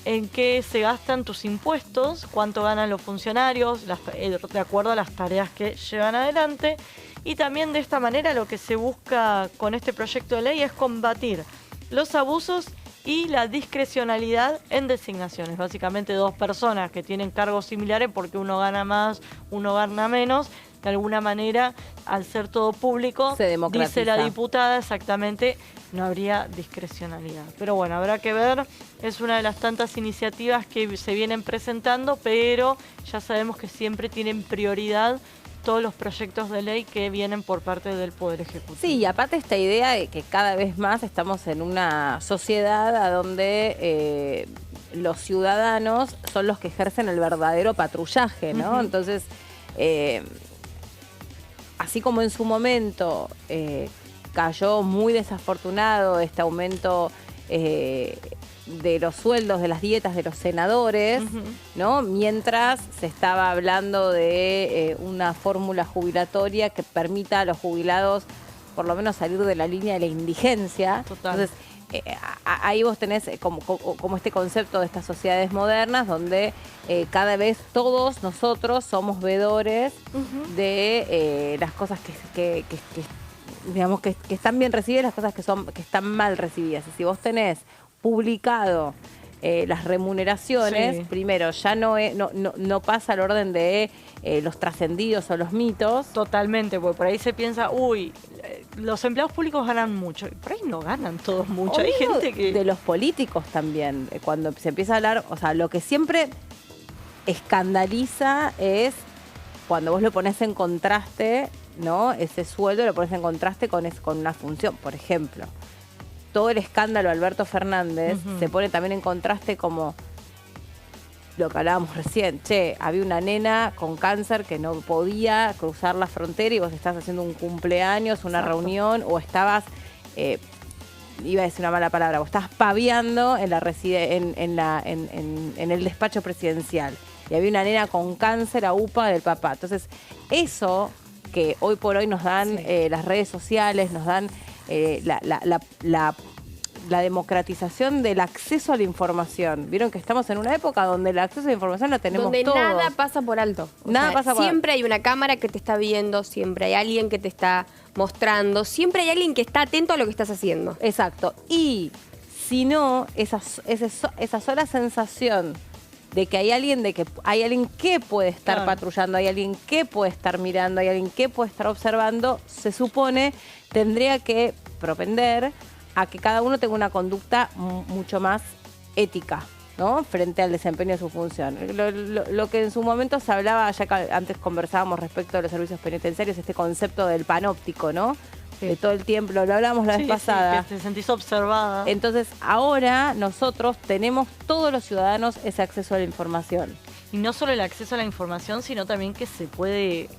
en qué se gastan tus impuestos, cuánto ganan los funcionarios, de acuerdo a las tareas que llevan adelante. Y también de esta manera lo que se busca con este proyecto de ley es combatir los abusos y la discrecionalidad en designaciones. Básicamente, dos personas que tienen cargos similares porque uno gana más, uno gana menos, de alguna manera, al ser todo público, se democratiza. Dice la diputada, exactamente, no habría discrecionalidad. Pero bueno, habrá que ver. Es una de las tantas iniciativas que se vienen presentando, pero ya sabemos que siempre tienen prioridad todos los proyectos de ley que vienen por parte del Poder Ejecutivo. Sí, y aparte esta idea de que cada vez más estamos en una sociedad a donde los ciudadanos son los que ejercen el verdadero patrullaje, ¿no? Entonces, así como en su momento cayó muy desafortunado este aumento de los sueldos, de las dietas de los senadores, ¿no? Mientras se estaba hablando de una fórmula jubilatoria que permita a los jubilados por lo menos salir de la línea de la indigencia. Total. Entonces, ahí vos tenés como este concepto de estas sociedades modernas donde cada vez todos nosotros somos veedores de las cosas que digamos que están bien recibidas, las cosas que están mal recibidas. Y si vos tenés publicado las remuneraciones, sí, primero ya no pasa al orden de los trascendidos o los mitos. Totalmente, porque por ahí se piensa, los empleados públicos ganan mucho. Por ahí no ganan todos mucho. Hay gente que... De los políticos también. Cuando se empieza a hablar, o sea, lo que siempre escandaliza es cuando vos lo pones en contraste, ¿no? Ese sueldo lo pones en contraste con una función. Por ejemplo, todo el escándalo de Alberto Fernández se pone también en contraste como lo que hablábamos recién. Che, había una nena con cáncer que no podía cruzar la frontera y vos estás haciendo un cumpleaños, una reunión, o estabas, iba a decir una mala palabra, o estabas paviando en el despacho presidencial. Y había una nena con cáncer a UPA del papá. Entonces, eso que hoy por hoy nos dan las redes sociales, nos dan la democratización del acceso a la información. Vieron que estamos en una época donde el acceso a la información lo tenemos donde todos. nada pasa por alto. Siempre hay una cámara que te está viendo, siempre hay alguien que te está mostrando, siempre hay alguien que está atento a lo que estás haciendo. Exacto. Y si no, esa sola sensación de que hay alguien que puede estar patrullando, hay alguien que puede estar mirando, hay alguien que puede estar observando, se supone tendría que propender a que cada uno tenga una conducta mucho más ética, ¿no? Frente al desempeño de su función. Lo que en su momento se hablaba, ya que antes conversábamos respecto de los servicios penitenciarios, este concepto del panóptico, ¿no? De todo el tiempo, lo hablábamos la vez pasada. Que te sentís observada. Entonces, ahora nosotros tenemos, todos los ciudadanos, ese acceso a la información. Y no solo el acceso a la información, sino también que se puede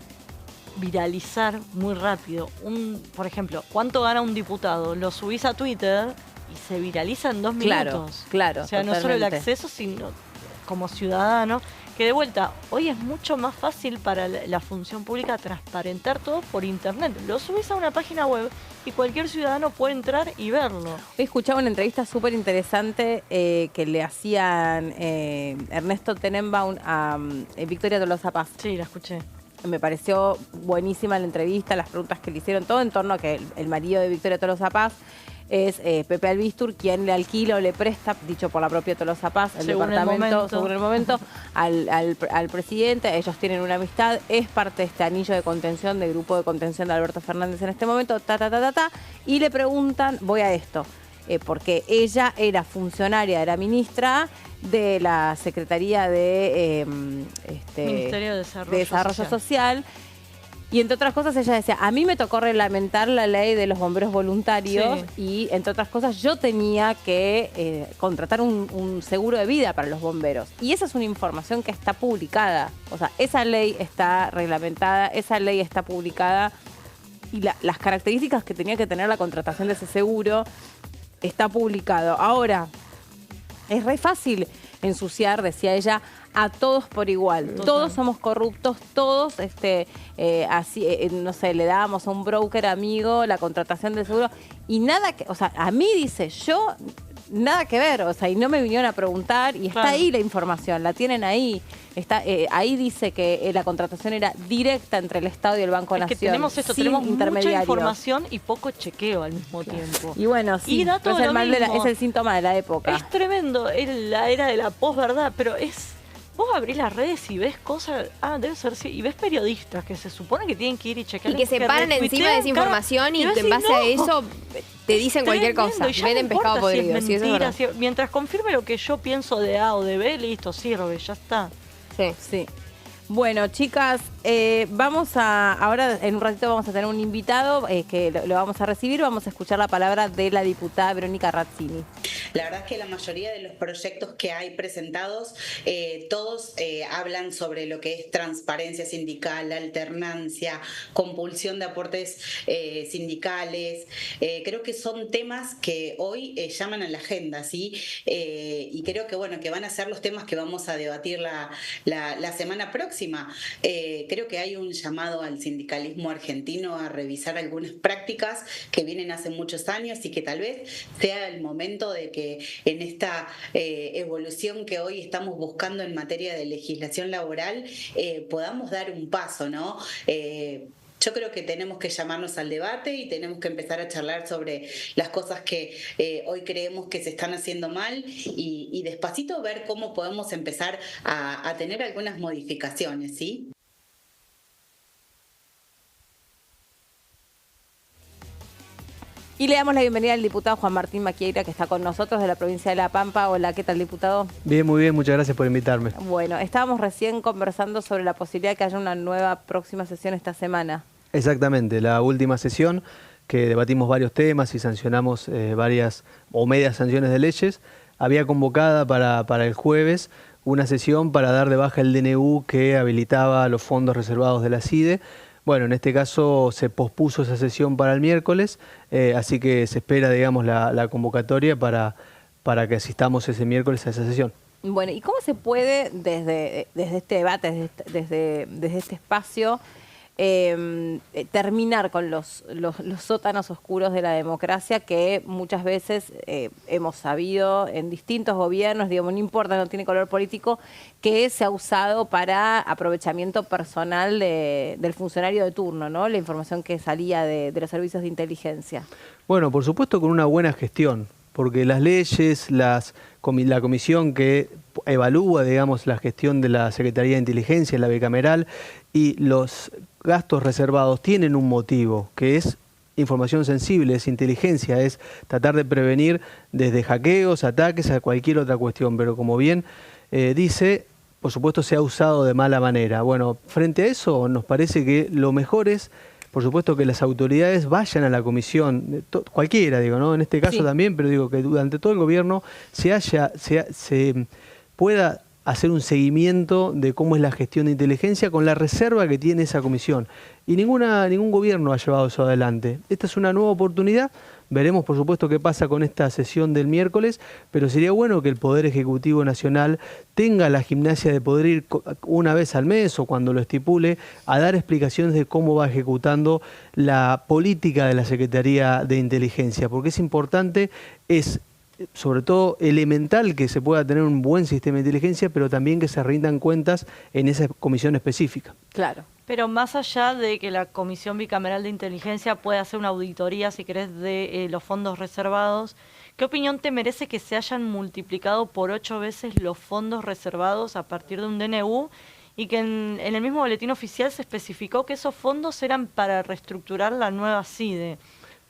viralizar muy rápido. Por ejemplo, ¿cuánto gana un diputado? Lo subís a Twitter y se viraliza en 2 minutos. Claro, o sea, no solo el acceso, sino como ciudadano, que de vuelta, hoy es mucho más fácil para la función pública transparentar todo por internet. Lo subís a una página web y cualquier ciudadano puede entrar y verlo. Hoy escuchaba una entrevista súper interesante que le hacían Ernesto Tenenbaum a Victoria Tolosa Paz. Sí, la escuché. Me pareció buenísima la entrevista, las preguntas que le hicieron, todo en torno a que el marido de Victoria Tolosa Paz es Pepe Albistur, quien le alquila o le presta, dicho por la propia Tolosa Paz, el departamento, según el momento, al presidente. Ellos tienen una amistad, es parte de este anillo de contención, del grupo de contención de Alberto Fernández en este momento, y le preguntan, voy a esto, porque ella era funcionaria, era ministra de la Secretaría de Ministerio de Desarrollo Social. Y entre otras cosas ella decía, a mí me tocó reglamentar la ley de los bomberos voluntarios y entre otras cosas yo tenía que contratar un seguro de vida para los bomberos. Y esa es una información que está publicada. O sea, esa ley está reglamentada, esa ley está publicada y las características que tenía que tener la contratación de ese seguro está publicado. Ahora, es re fácil ensuciar, decía ella, a todos por igual. Total. Todos somos corruptos, todos, no sé, le dábamos a un broker amigo la contratación de seguro y nada que, o sea, a mí dice, yo nada que ver, o sea, y no me vinieron a preguntar y está ahí la información, la tienen ahí. Está, ahí dice que la contratación era directa entre el Estado y el Banco Nación. Que tenemos esto, tenemos mucha información y poco chequeo al mismo tiempo. Y bueno, sí, y da todo es el síntoma de la época. Es tremendo, es la era de la posverdad, pero vos abrís las redes y ves cosas, debe ser, y ves periodistas que se supone que tienen que ir y chequear. Y que se paran encima de esa información y en base a eso te dicen cualquier cosa. Venden pescado podrido. Si es mentira, mientras confirme lo que yo pienso de A o de B, listo, sirve, ya está. Sí. Bueno, chicas, ahora en un ratito vamos a tener un invitado que lo vamos a recibir. Vamos a escuchar la palabra de la diputada Verónica Razzini. La verdad es que la mayoría de los proyectos que hay presentados, todos hablan sobre lo que es transparencia sindical, alternancia, compulsión de aportes sindicales. Creo que son temas que hoy llaman a la agenda, ¿sí? Y creo que, bueno, que van a ser los temas que vamos a debatir la semana próxima. Creo que hay un llamado al sindicalismo argentino a revisar algunas prácticas que vienen hace muchos años y que tal vez sea el momento de que en esta evolución que hoy estamos buscando en materia de legislación laboral podamos dar un paso, ¿no? Yo creo que tenemos que llamarnos al debate y tenemos que empezar a charlar sobre las cosas que hoy creemos que se están haciendo mal y despacito ver cómo podemos empezar a tener algunas modificaciones, ¿sí? Y le damos la bienvenida al diputado Juan Martín Maquieira, que está con nosotros de la provincia de La Pampa. Hola, ¿qué tal, diputado? Bien, muy bien, muchas gracias por invitarme. Bueno, estábamos recién conversando sobre la posibilidad de que haya una nueva próxima sesión esta semana. Exactamente, la última sesión que debatimos varios temas y sancionamos varias o medias sanciones de leyes, había convocada para el jueves una sesión para dar de baja el DNU que habilitaba los fondos reservados de la CIDE. Bueno, en este caso se pospuso esa sesión para el miércoles, así que se espera, digamos, la convocatoria para que asistamos ese miércoles a esa sesión. Bueno, ¿y cómo se puede desde este debate, desde este espacio, terminar con los sótanos oscuros de la democracia que muchas veces hemos sabido en distintos gobiernos, digamos, no importa, no tiene color político, que se ha usado para aprovechamiento personal del funcionario de turno, ¿no? La información que salía de los servicios de inteligencia. Bueno, por supuesto con una buena gestión, porque las leyes, la comisión que evalúa, digamos, la gestión de la Secretaría de Inteligencia, la bicameral, y los gastos reservados tienen un motivo, que es información sensible, es inteligencia, es tratar de prevenir desde hackeos, ataques, a cualquier otra cuestión. Pero como bien dice, por supuesto se ha usado de mala manera. Bueno, frente a eso nos parece que lo mejor es, por supuesto, que las autoridades vayan a la comisión, cualquiera, digo, ¿no? En este caso sí, también, pero digo que durante todo el gobierno se pueda hacer un seguimiento de cómo es la gestión de inteligencia con la reserva que tiene esa comisión. Y ningún gobierno ha llevado eso adelante. Esta es una nueva oportunidad. Veremos, por supuesto, qué pasa con esta sesión del miércoles, pero sería bueno que el Poder Ejecutivo Nacional tenga la gimnasia de poder ir una vez al mes o cuando lo estipule a dar explicaciones de cómo va ejecutando la política de la Secretaría de Inteligencia, porque es importante, es sobre todo elemental que se pueda tener un buen sistema de inteligencia, pero también que se rindan cuentas en esa comisión específica. Claro. Pero más allá de que la Comisión Bicameral de Inteligencia pueda hacer una auditoría, si querés, de los fondos reservados, ¿qué opinión te merece que se hayan multiplicado por 8 veces los fondos reservados a partir de un DNU y que en el mismo boletín oficial se especificó que esos fondos eran para reestructurar la nueva CIDE?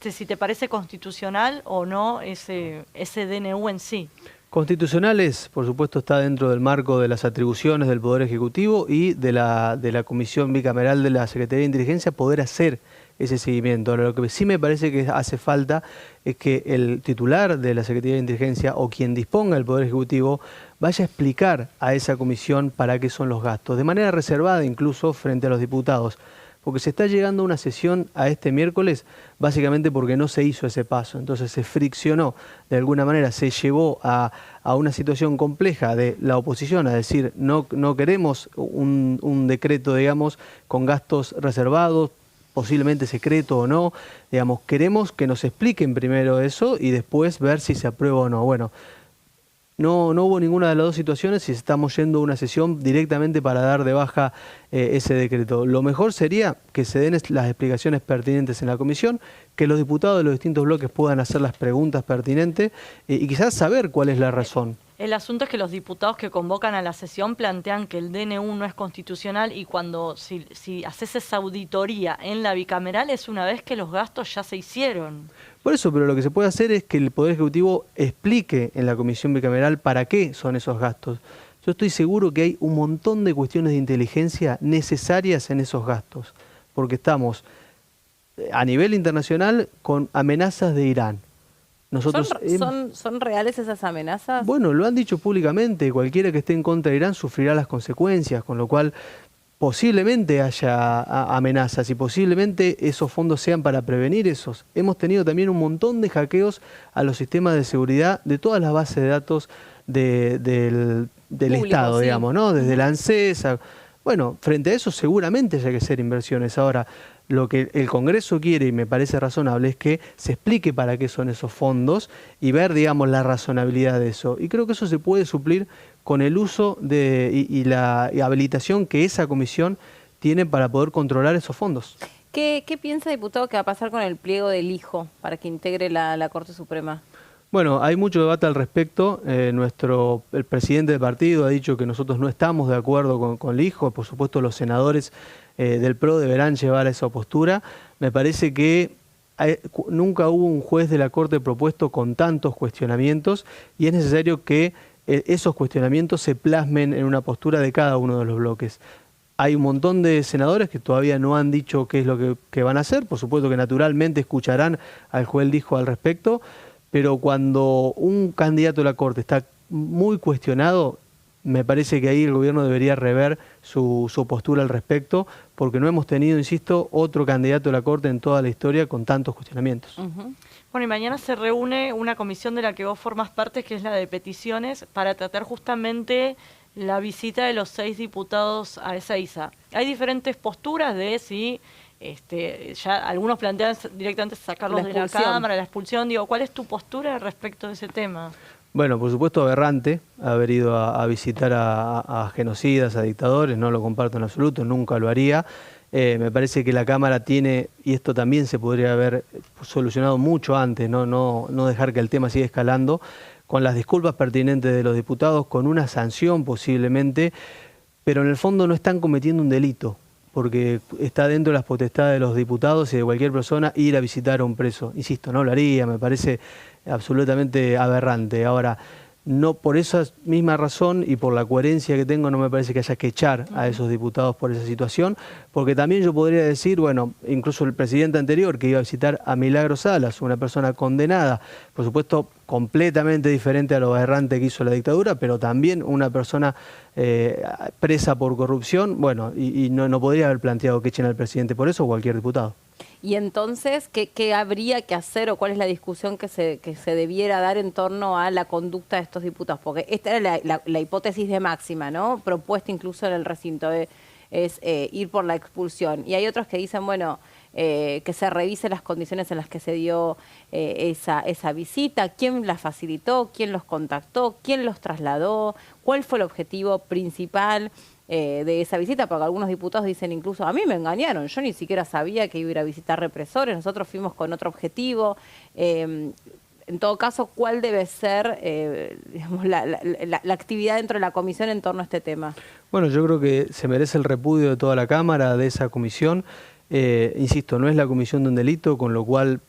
Si te parece constitucional o no ese DNU en sí. Constitucional es, por supuesto, está dentro del marco de las atribuciones del Poder Ejecutivo y de la Comisión Bicameral de la Secretaría de Inteligencia poder hacer ese seguimiento. Ahora, lo que sí me parece que hace falta es que el titular de la Secretaría de Inteligencia o quien disponga del Poder Ejecutivo vaya a explicar a esa comisión para qué son los gastos, de manera reservada incluso frente a los diputados. Porque se está llegando a una sesión a este miércoles básicamente porque no se hizo ese paso. Entonces se friccionó, de alguna manera se llevó a una situación compleja de la oposición, a decir, no queremos un decreto, digamos, con gastos reservados, posiblemente secreto o no, digamos, queremos que nos expliquen primero eso y después ver si se aprueba o no. Bueno, no hubo ninguna de las dos situaciones y estamos yendo a una sesión directamente para dar de baja ese decreto. Lo mejor sería que se den las explicaciones pertinentes en la comisión, que los diputados de los distintos bloques puedan hacer las preguntas pertinentes y quizás saber cuál es la razón. El asunto es que los diputados que convocan a la sesión plantean que el DNU no es constitucional y cuando si haces esa auditoría en la bicameral es una vez que los gastos ya se hicieron. Por eso, pero lo que se puede hacer es que el Poder Ejecutivo explique en la Comisión Bicameral para qué son esos gastos. Yo estoy seguro que hay un montón de cuestiones de inteligencia necesarias en esos gastos, porque estamos a nivel internacional con amenazas de Irán. Nosotros ¿Son reales esas amenazas? Bueno, lo han dicho públicamente, cualquiera que esté en contra de Irán sufrirá las consecuencias, con lo cual posiblemente haya amenazas y posiblemente esos fondos sean para prevenir esos. Hemos tenido también un montón de hackeos a los sistemas de seguridad de todas las bases de datos del público, Estado, sí, digamos, ¿no? Desde la ANSES. Bueno, frente a eso seguramente hay que hacer inversiones. Ahora, lo que el Congreso quiere, y me parece razonable, es que se explique para qué son esos fondos y ver, digamos, la razonabilidad de eso. Y creo que eso se puede suplir con el uso y la habilitación que esa comisión tiene para poder controlar esos fondos. ¿Qué piensa, diputado, que va a pasar con el pliego del hijo para que integre la Corte Suprema? Bueno, hay mucho debate al respecto. El presidente del partido ha dicho que nosotros no estamos de acuerdo con el hijo. Por supuesto, los senadores del PRO deberán llevar esa postura. Me parece que nunca hubo un juez de la Corte propuesto con tantos cuestionamientos y es necesario que esos cuestionamientos se plasmen en una postura de cada uno de los bloques. Hay un montón de senadores que todavía no han dicho qué es lo que van a hacer. Por supuesto que naturalmente escucharán al juez dijo al respecto, pero cuando un candidato a la Corte está muy cuestionado, me parece que ahí el gobierno debería rever su postura al respecto, porque no hemos tenido, insisto, otro candidato a la Corte en toda la historia con tantos cuestionamientos. Bueno, y mañana se reúne una comisión de la que vos formas parte, que es la de peticiones, para tratar justamente la visita de los 6 diputados a Ezeiza. Hay diferentes posturas de si ya algunos plantean directamente sacarlos de la Cámara, la expulsión. Digo, ¿cuál es tu postura respecto de ese tema? Bueno, por supuesto aberrante haber ido a visitar a genocidas, a dictadores, no lo comparto en absoluto, nunca lo haría. Me parece que la Cámara tiene, y esto también se podría haber solucionado mucho antes, no dejar que el tema siga escalando, con las disculpas pertinentes de los diputados, con una sanción posiblemente, pero en el fondo no están cometiendo un delito, porque está dentro de las potestades de los diputados y de cualquier persona ir a visitar a un preso. Insisto, no lo haría, me parece absolutamente aberrante. Ahora, no por esa misma razón y por la coherencia que tengo, no me parece que haya que echar a esos diputados por esa situación, porque también yo podría decir, bueno, incluso el presidente anterior que iba a visitar a Milagros Salas, una persona condenada, por supuesto completamente diferente a lo aberrante que hizo la dictadura, pero también una persona presa por corrupción, bueno, y no podría haber planteado que echen al presidente por eso o cualquier diputado. Y entonces, ¿qué habría que hacer o cuál es la discusión que se debiera dar en torno a la conducta de estos diputados? Porque esta era la hipótesis de máxima, ¿no? Propuesta incluso en el recinto, es ir por la expulsión. Y hay otros que dicen, bueno, que se revise las condiciones en las que se dio esa visita, quién la facilitó, quién los contactó, quién los trasladó, cuál fue el objetivo principal de esa visita, porque algunos diputados dicen incluso, a mí me engañaron, yo ni siquiera sabía que iba a ir a visitar represores, nosotros fuimos con otro objetivo. En todo caso, ¿cuál debe ser digamos, la actividad dentro de la comisión en torno a este tema? Bueno, yo creo que se merece el repudio de toda la Cámara de esa comisión. Insisto, no es la comisión de un delito, con lo cual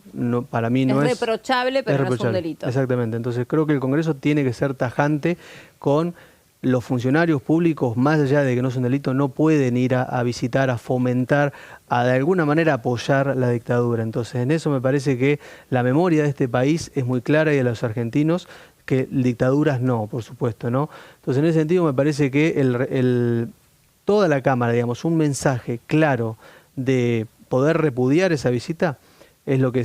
para mí no es... Es reprochable, pero no es un delito. Exactamente, entonces creo que el Congreso tiene que ser tajante con los funcionarios públicos, más allá de que no es un delito, no pueden ir a visitar, a fomentar, a de alguna manera apoyar la dictadura. Entonces en eso me parece que la memoria de este país es muy clara y de los argentinos, que dictaduras no, por supuesto, ¿no? Entonces en ese sentido me parece que toda la Cámara, digamos, un mensaje claro de poder repudiar esa visita es lo que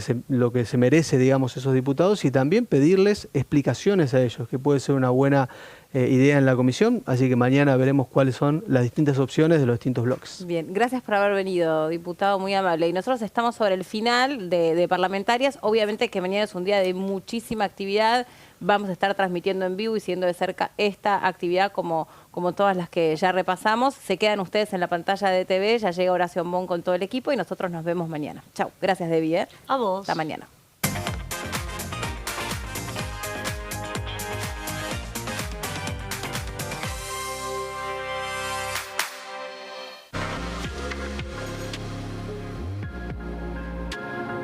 se merece, digamos, esos diputados, y también pedirles explicaciones a ellos, que puede ser una buena idea en la comisión, así que mañana veremos cuáles son las distintas opciones de los distintos bloques. Bien, gracias por haber venido, diputado, muy amable. Y nosotros estamos sobre el final de parlamentarias, obviamente que mañana es un día de muchísima actividad, vamos a estar transmitiendo en vivo y siguiendo de cerca esta actividad como todas las que ya repasamos. Se quedan ustedes en la pantalla de TV, ya llega Horacio Mon con todo el equipo y nosotros nos vemos mañana. Chau, gracias Debbie. A vos. Hasta mañana.